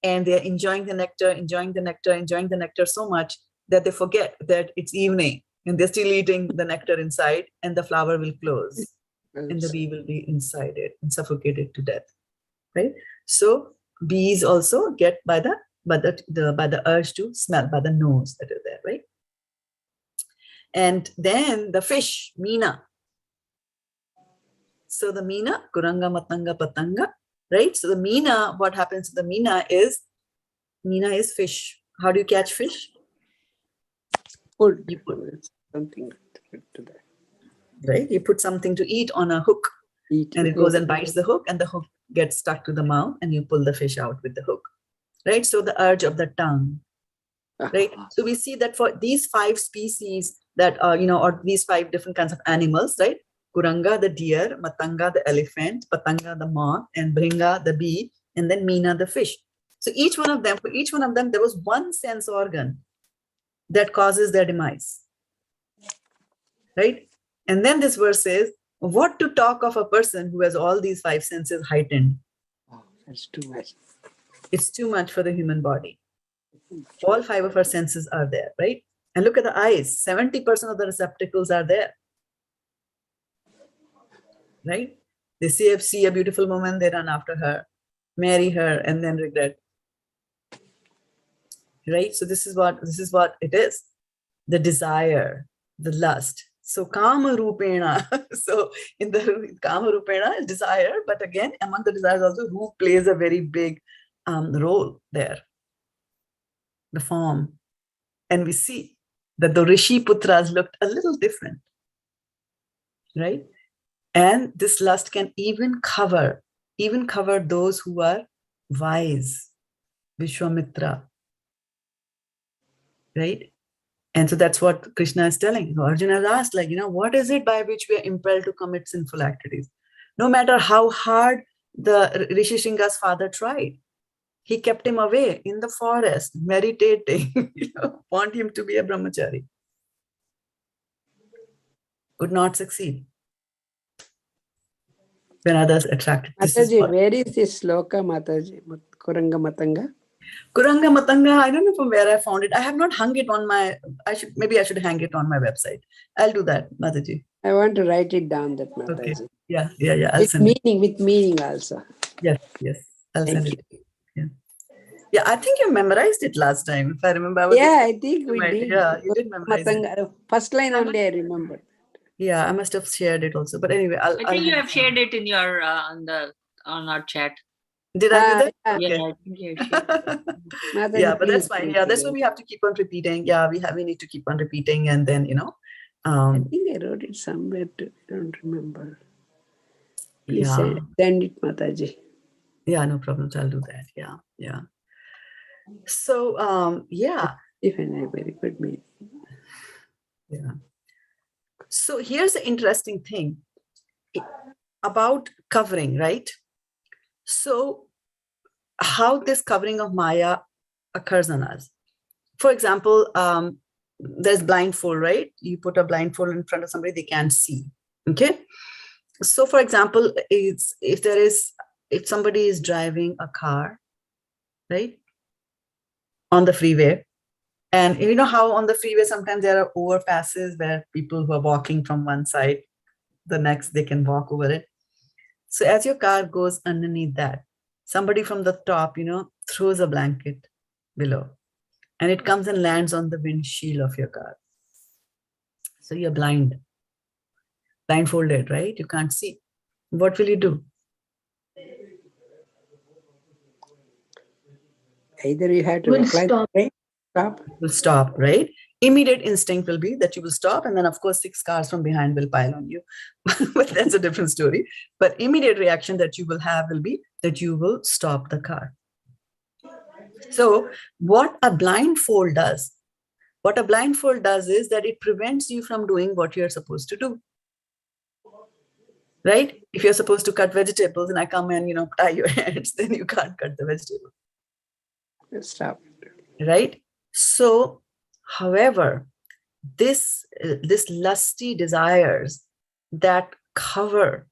and they're enjoying the nectar so much that they forget that it's evening, and they're still eating the nectar inside, and the flower will close, and the bee will be inside it and suffocated to death, right? So bees also get by the urge to smell, by the nose that is there, right? And then the fish, Meena. So the Meena, Kuranga, Matanga, Patanga, right? So the Meena, what happens to the Meena is fish. How do you catch fish? You put something to that. Right? You put something to eat on a hook, and it goes and bites the hook, and the hook gets stuck to the mouth, and you pull the fish out with the hook, right? So the urge of the tongue, right? So we see that for these 5 species that are, or these 5 different kinds of animals, right? Kuranga, the deer, Matanga, the elephant, Patanga, the moth, and Bhringa, the bee, and then Meena, the fish. So for each one of them, there was one sense organ that causes their demise, right? And then this verse says, what to talk of a person who has all these 5 senses heightened? Oh, that's too much. It's too much for the human body. All 5 of our senses are there, right? And look at the eyes. 70% of the receptacles are there, right? They see a beautiful woman, they run after her, marry her, and then regret, right? So this is what it is. The desire, the lust. So kama rupena. So in the kama rupena is desire, but again, among the desires also, roop plays a very big role there. The form. And we see that the Rishi Putras looked a little different, right? And this lust can even cover those who are wise, Vishwamitra, right? And so that's what Krishna is telling. So Arjuna has asked, like, what is it by which we are impelled to commit sinful activities? No matter how hard the Rishi Shringa's father tried, he kept him away in the forest, meditating, want him to be a brahmachari. Could not succeed. When others attracted. Mataji, where is this sloka, Mataji? Kuranga Matanga? Kuranga Matanga, I don't know from where I found it. I have not hung it on my, maybe I should hang it on my website. I'll do that, Mataji. I want to write it down, that Mataji. Okay. Yeah. I'll with send meaning, with meaning also. Yes. I'll Thank send you. it. Yeah, I think you memorized it last time, if I remember. I think we did. Yeah, you did memorize it. Matanga, first line only I remember. Yeah, I must have shared it also. But anyway, I think you have shared it in your on our chat. Did I do that? Yeah, Okay. I think you have shared it. Yeah, but that's fine. Yeah, that's why we have to keep on repeating. Yeah, we need to keep on repeating, and then I think I wrote it somewhere too. I don't remember. Please yeah. send it, Mataji. Yeah, no problems. I'll do that. Yeah. So yeah. Even a very good meaning. Yeah. So here's the interesting thing about covering, right? So how this covering of Maya occurs on us. For example, there's blindfold, right? You put a blindfold in front of somebody, they can't see. Okay. So for example, if somebody is driving a car, right, on the freeway, and you know how on the freeway sometimes there are overpasses where people who are walking from one side, the next they can walk over it. So as your car goes underneath that, somebody from the top, throws a blanket below, and it comes and lands on the windshield of your car. So you're blindfolded, right? You can't see. What will you do? Either you have to stop. Will stop, right? Immediate instinct will be that you will stop, and then of course 6 cars from behind will pile on you. But that's a different story. But immediate reaction that you will have will be that you will stop the car. So what a blindfold does is that it prevents you from doing what you're supposed to do. Right? If you're supposed to cut vegetables and I come and tie your hands, then you can't cut the vegetable. Stop. Right? So, however, this lusty desires that cover,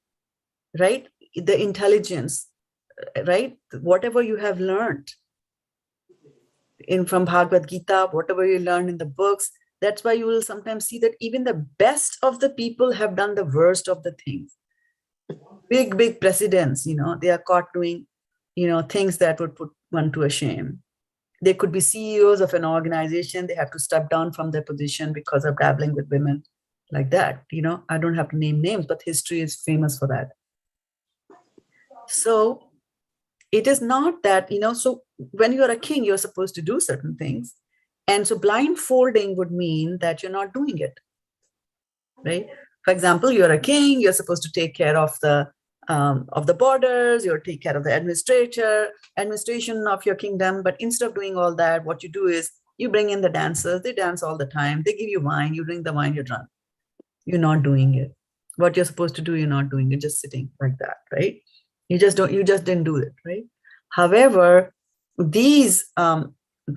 right, the intelligence, right, whatever you have learned from Bhagavad-gita, whatever you learn in the books, that's why you will sometimes see that even the best of the people have done the worst of the things. Big presidents, they are caught doing, things that would put one to a shame. They could be CEOs of an organization. They have to step down from their position because of dabbling with women like that. I don't have to name names, but history is famous for that. So it is not that, so when you're a king, you're supposed to do certain things. And so blindfolding would mean that you're not doing it, right? For example, you're a king, you're supposed to take care of the borders, you take care of the administration of your kingdom. But instead of doing all that, what you do is you bring in the dancers, they dance all the time, they give you wine, you drink the wine, you're drunk. You're not doing it. What you're supposed to do, you're not doing. You're just sitting like that, right? You just didn't do it, right? However, these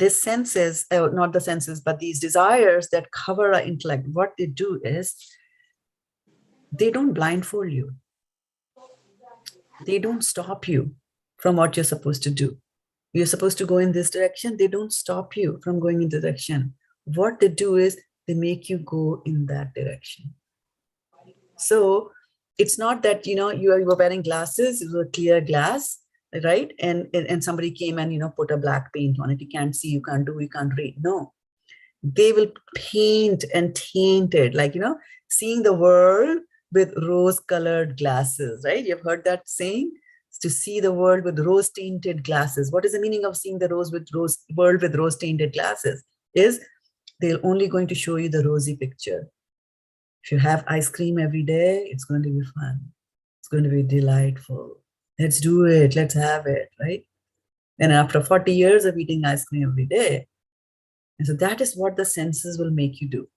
senses, not the senses, but these desires that cover our intellect, what they do is they don't blindfold you. They don't stop you from what you're supposed to do. You're supposed to go in this direction. They don't stop you from going in the direction. What they do is they make you go in that direction. So it's not that, you were wearing glasses, it was a clear glass, right? And somebody came and, put a black paint on it. You can't see, you can't read. No, they will paint and taint it, like, seeing the world with rose-colored glasses, right? You've heard that saying? To see the world with rose-tinted glasses. What is the meaning of seeing the world with rose-tinted glasses? Is they're only going to show you the rosy picture. If you have ice cream every day, it's going to be fun. It's going to be delightful. Let's do it. Let's have it, right? And after 40 years of eating ice cream every day, And so that is what the senses will make you do.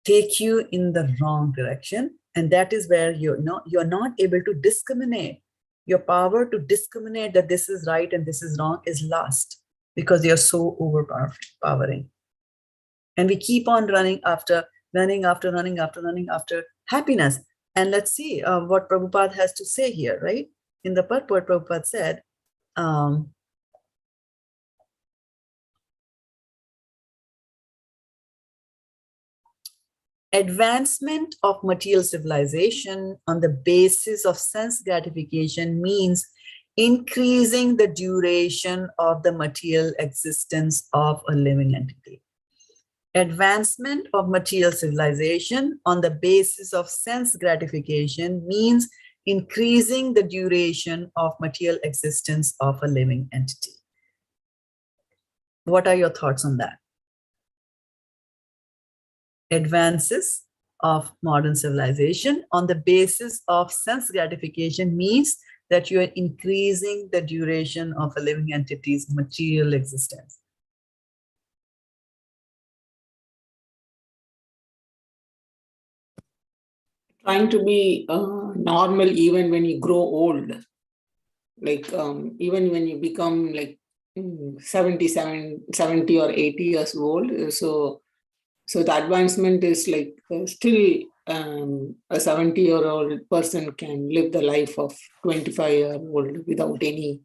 Take you in the wrong direction. And that is where you're not able to discriminate. Your power to discriminate that this is right and this is wrong is lost because you're so overpowering. And we keep on running after happiness. And let's see what Prabhupada has to say here, right? In the purport, Prabhupada said, advancement of material civilization on the basis of sense gratification means increasing the duration of the material existence of a living entity. Advancement of material civilization on the basis of sense gratification means increasing the duration of material existence of a living entity. What are your thoughts on that? Advances of modern civilization on the basis of sense gratification means that you are increasing the duration of a living entity's material existence. Trying to be normal even when you grow old. Like even when you become like 70 or 80 years old. So the advancement is like still a 70-year-old person can live the life of 25-year-old without any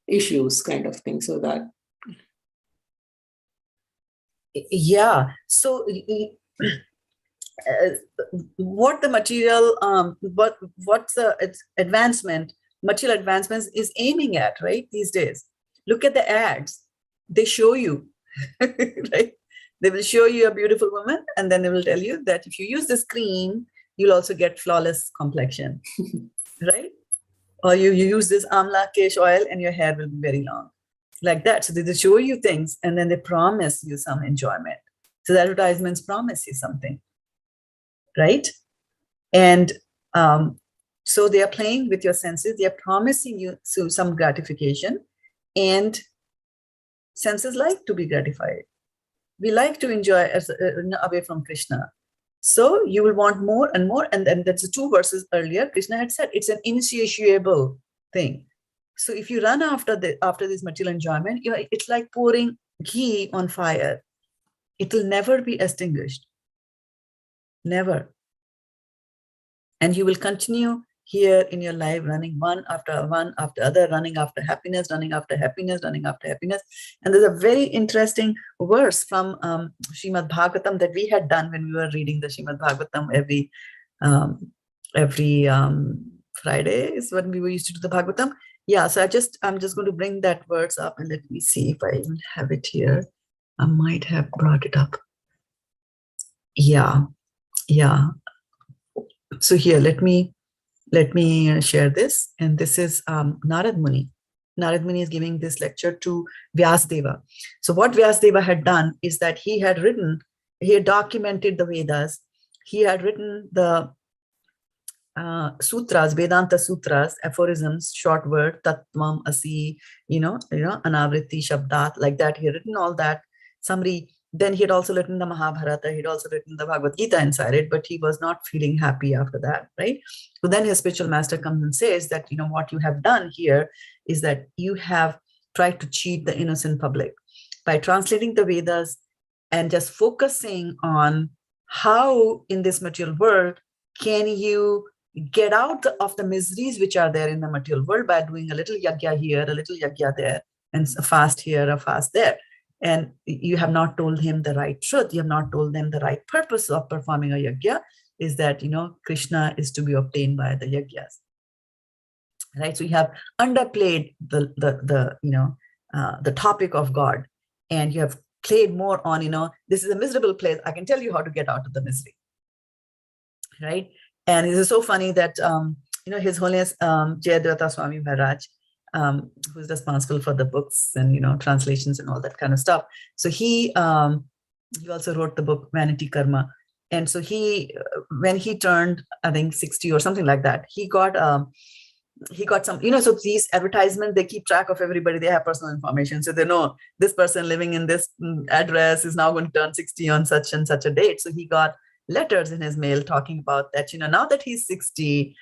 issues, kind of thing. So that. Yeah. So what the material, what's the advancement, material advancements is aiming at, right? These days, look at the ads. They show you, right? They will show you a beautiful woman, and then they will tell you that if you use this cream, you'll also get flawless complexion, right? Or you use this amla kesh oil and your hair will be very long, like that. So they show you things and then they promise you some enjoyment. So the advertisements promise you something, right? And so they are playing with your senses. They are promising you some gratification, and senses like to be gratified. We like to enjoy away from Krishna. So you will want more and more. And then that's the 2 verses earlier. Krishna had said it's an insatiable thing. So if you run after this material enjoyment, it's like pouring ghee on fire. It will never be extinguished. Never. And you will continue here in your life running one after other, running after happiness. And there's a very interesting verse from Srimad Bhagavatam that we had done when we were reading the Srimad Bhagavatam every Friday is when we used to do the Bhagavatam. Yeah, so I'm just going to bring that verse up and let me see if I even have it here. I might have brought it up. Yeah. So here, let me share this. And this is Narad Muni. Narad Muni is giving this lecture to Vyasdeva. So what Vyasdeva had done is that he had documented the Vedas. He had written the sutras, Vedanta sutras, aphorisms, short word, Tattvam, Asi, Anavriti, Shabdat, like that. He had written all that summary. Then he had also written the Mahabharata, he'd also written the Bhagavad-gita inside it, but he was not feeling happy after that, right? So then his spiritual master comes and says that, what you have done here is that you have tried to cheat the innocent public by translating the Vedas and just focusing on how in this material world can you get out of the miseries which are there in the material world by doing a little yajna here, a little yajna there, and a fast here, a fast there. And you have not told him the right truth. You have not told them the right purpose of performing a yajna is that, Krishna is to be obtained by the yajnas, right? So you have underplayed the topic of God, and you have played more on, this is a miserable place. I can tell you how to get out of the misery, right? And it is so funny that, His Holiness Jayadevata Swami Maharaj, who's responsible for the books and translations and all that kind of stuff. So he also wrote the book Vanity Karma, and so when he turned, I think 60 or something like that, he got he got some, so these advertisements, they keep track of everybody. They have personal information. So they know this person living in this address is now going to turn 60 on such and such a date. So he got letters in his mail talking about that, now that he's 60,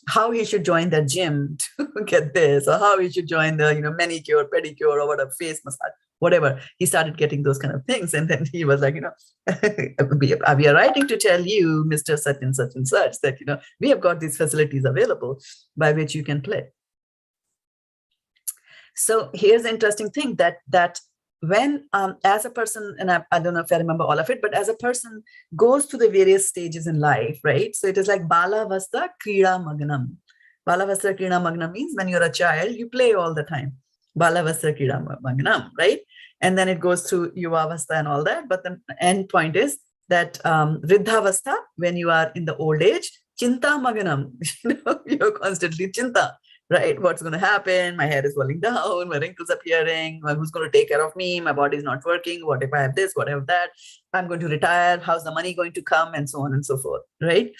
how he should join the gym to get this, or how he should join the, manicure, pedicure, or whatever, face massage, whatever. He started getting those kind of things. And then he was like, we are writing to tell you, Mr. Such and such and such, that, we have got these facilities available by which you can play. So here's the interesting thing that when, as a person, and I don't know if I remember all of it, but as a person goes through the various stages in life, right? So it is like Bala Vasta Krida Magnam. Bala Vasta Krida Magnam means when you're a child, you play all the time. Bala Vasta Krida Magnam, right? And then it goes through Yuva Vasta and all that. But the end point is that Vriddha Vasta, when you are in the old age, Chinta Magnam, you're constantly Chinta. Right? What's going to happen? My hair is falling down, my wrinkles appearing, who's going to take care of me? My body is not working. What if I have this? What if that? I'm going to retire. How's the money going to come? And so on and so forth. Right?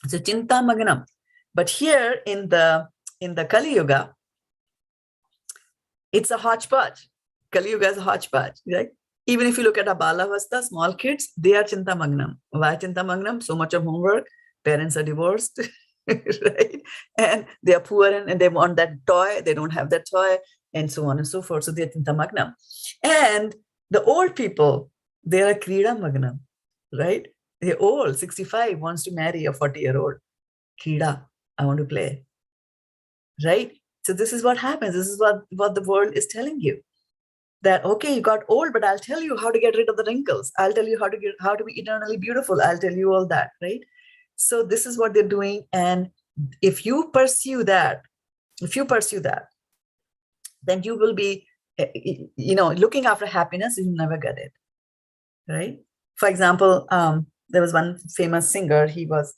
So Chinta Maganam. But here in the Kali Yuga, it's a hodgepodge. Kali Yuga is a hodgepodge. Right? Even if you look at a Balavasta, small kids, they are Chinta Magnam. Why Chinta Magnam? So much of homework. Parents are divorced. Right? And they are poor and they want that toy, they don't have that toy, and so on and so forth. So they're Chinta Magnam. And the old people, they are Krida Magnam, right? They're old, 65, wants to marry a 40-year-old. Krida, I want to play. Right? So this is what happens. This is what the world is telling you. That, okay, you got old, but I'll tell you how to get rid of the wrinkles. I'll tell you how to be eternally beautiful. I'll tell you all that, right? So this is what they're doing. And if you pursue that, then you will be, looking after happiness, you never get it, right? For example, there was one famous singer, he was,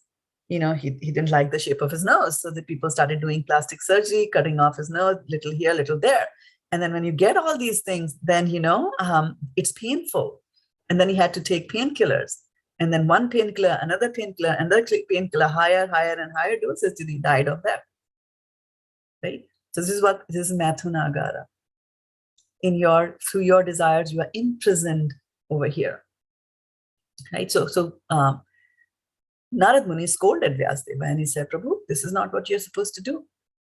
he didn't like the shape of his nose. So the people started doing plastic surgery, cutting off his nose, little here, little there. And then when you get all these things, then, it's painful. And then he had to take painkillers. And then one painkiller, another painkiller, higher and higher doses till he died of that. Right? So this is Mathuna Agara. Through your desires, you are imprisoned over here. Right? So Narad Muni scolded Vyasadeva and he said, Prabhu, this is not what you're supposed to do.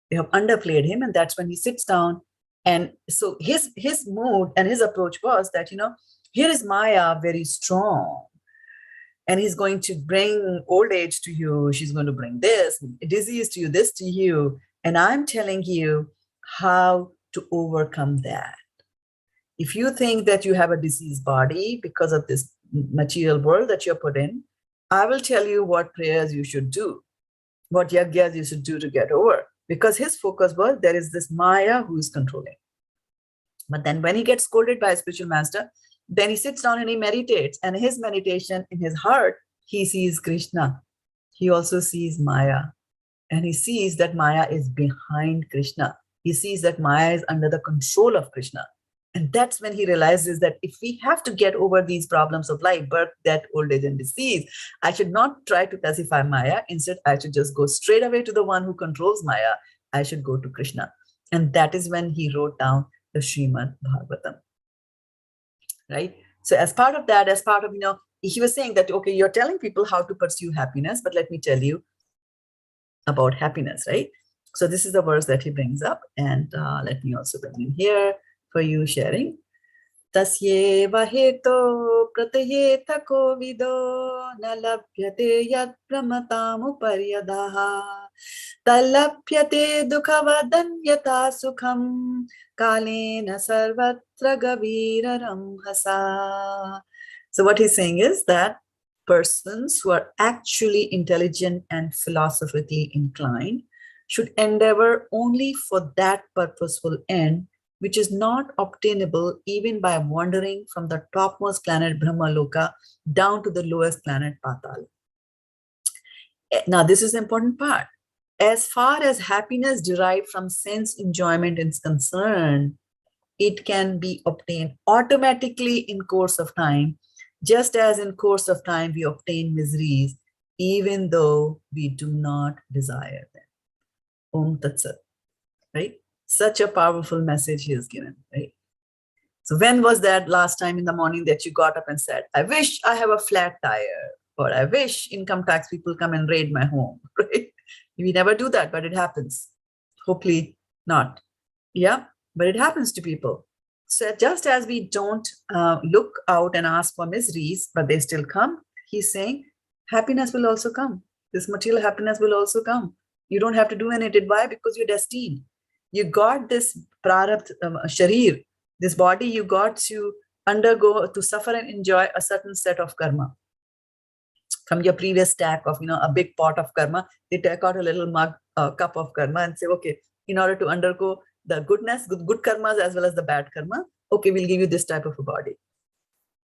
You have underplayed him. And that's when he sits down. And so his mood and his approach was that, here is Maya very strong. And he's going to bring old age to you. She's going to bring this, disease to you, this to you. And I'm telling you how to overcome that. If you think that you have a diseased body because of this material world that you're put in, I will tell you what prayers you should do, what yagyas you should do to get over. Because his focus was, there is this Maya who is controlling. But then when he gets scolded by a spiritual master, then he sits down and he meditates. And his meditation, in his heart, he sees Krishna. He also sees Maya. And he sees that Maya is behind Krishna. He sees that Maya is under the control of Krishna. And that's when he realizes that if we have to get over these problems of life, birth, death, old age, and disease, I should not try to pacify Maya. Instead, I should just go straight away to the one who controls Maya. I should go to Krishna. And that is when he wrote down the Srimad Bhagavatam. Right? So as part of, he was saying that, okay, you're telling people how to pursue happiness, but let me tell you about happiness, right? So this is the verse that he brings up. And let me also bring in here for you sharing. Tasyeva heto pratayeta kovido nalabhyate yat pramatamu paryadaha talabhyate dukhavadanyata sukham kalena sarvatra gaviraram hasa. So what he's saying is that persons who are actually intelligent and philosophically inclined should endeavor only for that purposeful end, which is not obtainable even by wandering from the topmost planet Brahmaloka down to the lowest planet Patal. Now, this is the important part. As far as happiness derived from sense enjoyment is concerned, it can be obtained automatically in course of time, just as in course of time we obtain miseries, even though we do not desire them. Om Tat Sat, right? Such a powerful message he has given, right? So when was that last time in the morning that you got up and said, I wish I have a flat tire, or I wish income tax people come and raid my home, right? We never do that, but it happens. Hopefully not. Yeah, but it happens to people. So just as we don't look out and ask for miseries, but they still come, he's saying happiness will also come. This material happiness will also come. You don't have to do anything. Why? Because you're destined. You got this prarabdha sharir, this body you got to undergo, to suffer and enjoy a certain set of karma. From your previous stack of, a big pot of karma, they take out a little cup of karma and say, okay, in order to undergo the goodness, good karmas as well as the bad karma, okay, we'll give you this type of a body.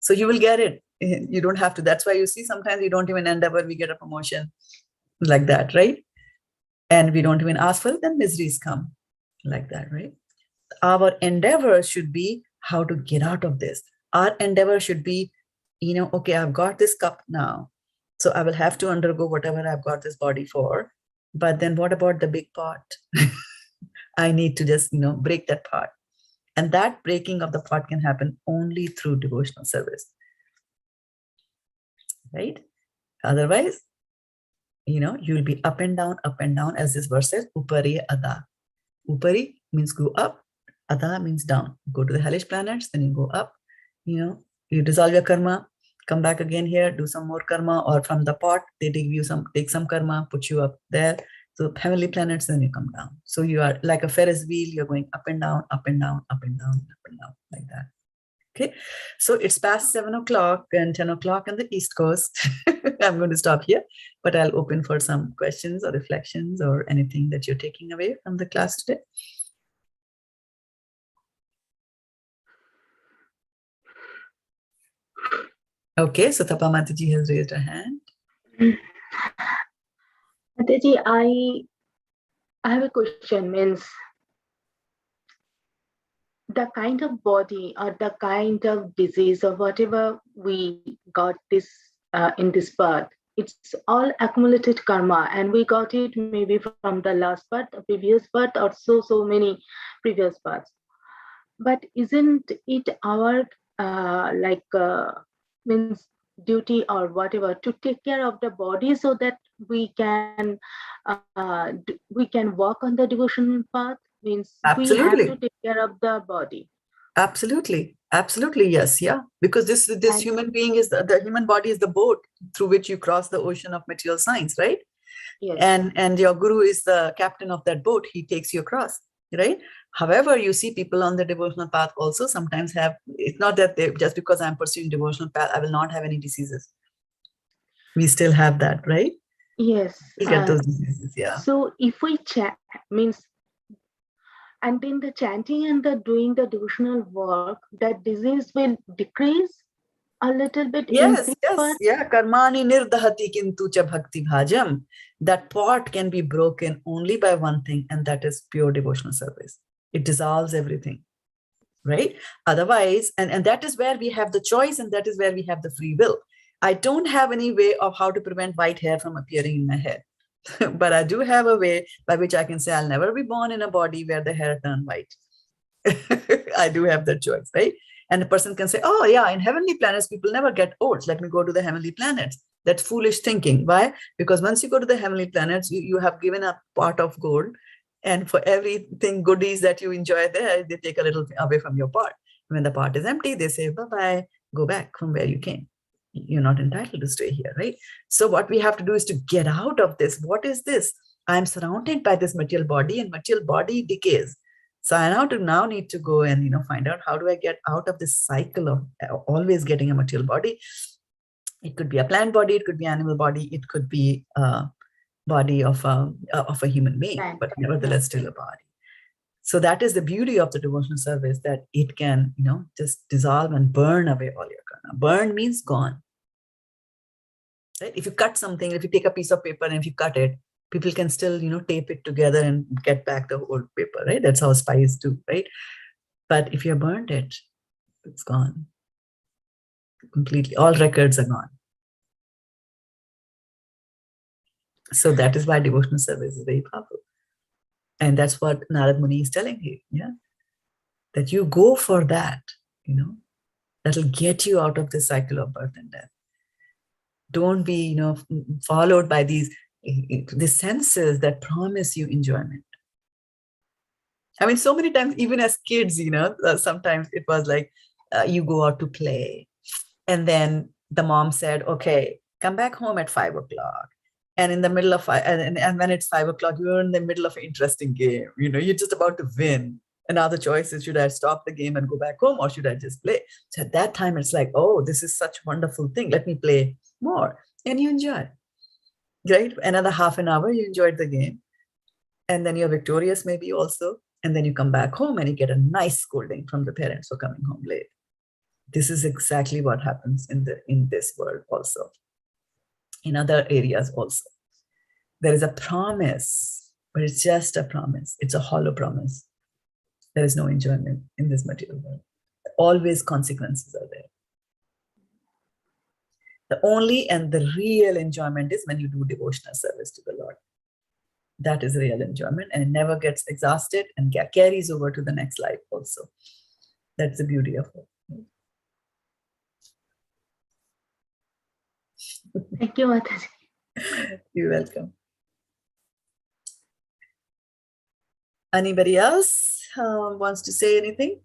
So you will get it. You don't have to. That's why you see sometimes we don't even end up where we get a promotion like that, right? And we don't even ask for it, then miseries come like that, right? Our endeavor should be how to get out of this. Our endeavor should be, okay, I've got this cup now, so I will have to undergo whatever I've got this body for. But then what about the big pot? I need to just, break that pot. And that breaking of the pot can happen only through devotional service, right? Otherwise, you'll be up and down, as this verse says, upari ada. Upari means go up, ada means down. Go to the hellish planets, then you go up, you dissolve your karma, come back again here, do some more karma, or from the pot, they take some karma, put you up there. So heavenly planets, then you come down. So you are like a Ferris wheel, you're going up and down, up and down, up and down, up and down, like that. Okay, so it's past 7 o'clock and 10 o'clock on the East Coast. I'm going to stop here, but I'll open for some questions or reflections or anything that you're taking away from the class today. Okay, so Tapa Mataji has raised her hand. Mataji, I have a question. Means the kind of body or the kind of disease or whatever we got this in this birth, it's all accumulated karma, and we got it maybe from the last birth, the previous birth, or so many previous births. But isn't it our means duty or whatever to take care of the body so that we can walk on the devotional path? Means Absolutely. We have to take care of the body. Absolutely, yes, yeah. Because this human being is the human body is the boat through which you cross the ocean of material science, right? Yes. And your guru is the captain of that boat. He takes you across, right? However, you see people on the devotional path also sometimes have. It's not that they just because I'm pursuing devotional path, I will not have any diseases. We still have that, right? Yes. We get those diseases, yeah. So if we and then the chanting and the doing the devotional work, that disease will decrease a little bit. Yes, yeah. Karmani nirdahati kintu cha bhakti bhajam. That pot can be broken only by one thing, and that is pure devotional service. It dissolves everything, right? Otherwise, and that is where we have the choice, and that is where we have the free will. I don't have any way of how to prevent white hair from appearing in my head. But I do have a way by which I can say I'll never be born in a body where the hair turned white. I do have that choice, right? And a person can say, oh yeah, in heavenly planets, people never get old. Let me go to the heavenly planets. That's foolish thinking. Why? Because once you go to the heavenly planets, you have given a pot of gold. And for everything goodies that you enjoy there, they take a little away from your pot. When the pot is empty, they say, bye-bye, go back from where you came. You're not entitled to stay here, right? So what we have to do is to get out of this. What is this? I'm surrounded by this material body, and material body decays. So I now need to go and find out how do I get out of this cycle of always getting a material body. It could be a plant body, it could be animal body, it could be a body of a human being, but nevertheless still a body. So that is the beauty of the devotional service, that it can, just dissolve and burn away all your karma. Burn means gone. Right? If you cut something, if you take a piece of paper and if you cut it, people can still, tape it together and get back the old paper, right? That's how spies do, right? But if you burned it, it's gone. Completely. All records are gone. So that is why devotional service is very powerful. And that's what Narad Muni is telling you, yeah? That you go for that, that'll get you out of this cycle of birth and death. Don't be, followed by these senses that promise you enjoyment. I mean, so many times, even as kids, sometimes it was like you go out to play, and then the mom said, okay, come back home at 5 o'clock. And in the middle of, and when it's 5 o'clock, you're in the middle of an interesting game. You're just about to win. And now the choice is, should I stop the game and go back home, or should I just play? So at that time, it's like, oh, this is such a wonderful thing. Let me play more. And you enjoy, right? Another half an hour, you enjoyed the game. And then you're victorious maybe also. And then you come back home and you get a nice scolding from the parents for coming home late. This is exactly what happens in this world also. In other areas also. There is a promise, but it's just a promise. It's a hollow promise. There is no enjoyment in this material world. Always consequences are there. The only and the real enjoyment is when you do devotional service to the Lord. That is real enjoyment, and it never gets exhausted and carries over to the next life also. That's the beauty of it. Thank you, Mataji. You're welcome. Anybody else wants to say anything?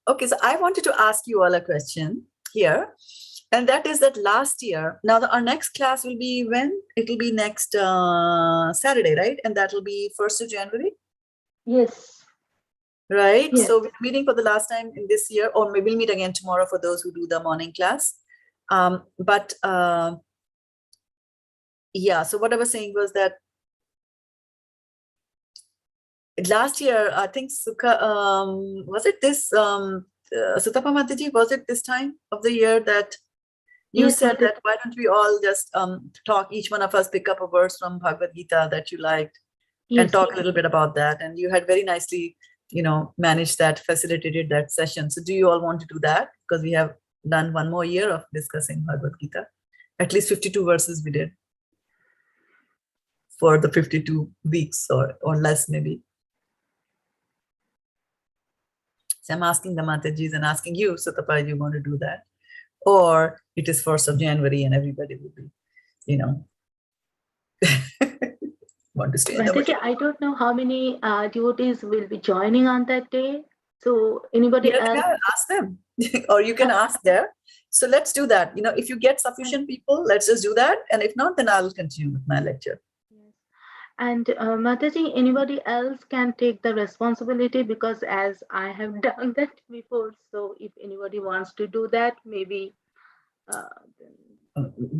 Okay, so I wanted to ask you all a question here. And that is that last year, now our next class will be when? It will be next Saturday, right? And that will be 1st of January? Yes. Right? Yes. So we're meeting for the last time in this year, or maybe we'll meet again tomorrow for those who do the morning class. Yeah, so what I was saying was that last year, I think was it this, Sutapa Mataji, was it this time of the year that you said that why don't we all just talk, each one of us pick up a verse from Bhagavad-gita that you liked and talk a little bit about that. And you had very nicely, managed that, facilitated that session. So do you all want to do that? Because we have done one more year of discussing Bhagavad-gita. At least 52 verses we did for the 52 weeks or less maybe. So I'm asking the Matajis and asking you, Sutapa, you want to do that? Or it is 1st of January and everybody will be, want to stay in the I don't know how many devotees will be joining on that day. So anybody else? Yeah, ask them. Or you can ask there. So let's do that. If you get sufficient people, let's just do that. And if not, then I'll continue with my lecture. And Mataji, anybody else can take the responsibility, because as I have done that before, so if anybody wants to do that, maybe.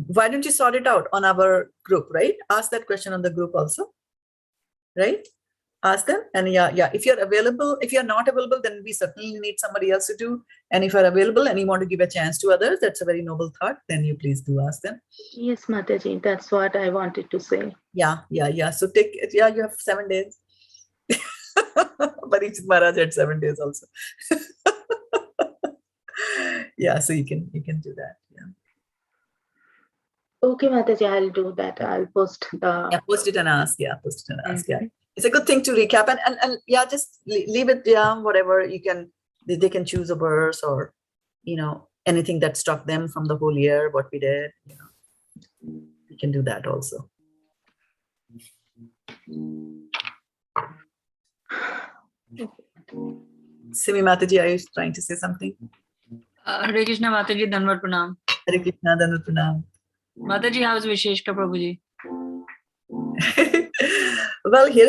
Why don't you sort it out on our group, right? Ask that question on the group also, right? Ask them. And yeah, if you're available, if you're not available, then we certainly need somebody else to do. And if you're available and you want to give a chance to others, that's a very noble thought, then you please do ask them. Yes, Mataji, that's what I wanted to say. Yeah. So you have 7 days. Parikshit Maharaj had 7 days also. Yeah, so you can do that. Yeah. Okay, Mataji, I'll do that. I'll post the. Yeah, post it and ask. Yeah, post it and ask. Yeah. It's a good thing to recap and yeah, just leave it, whatever you can, they can choose a verse or, anything that struck them from the whole year, what we did, you can do that also. Simi Mataji, are you trying to say something? Hare Krishna Mataji, Dhanvat Pranam. Hare Krishna, Dhanvat Pranam. Mataji, how is Visheshka Prabhuji? Well, here's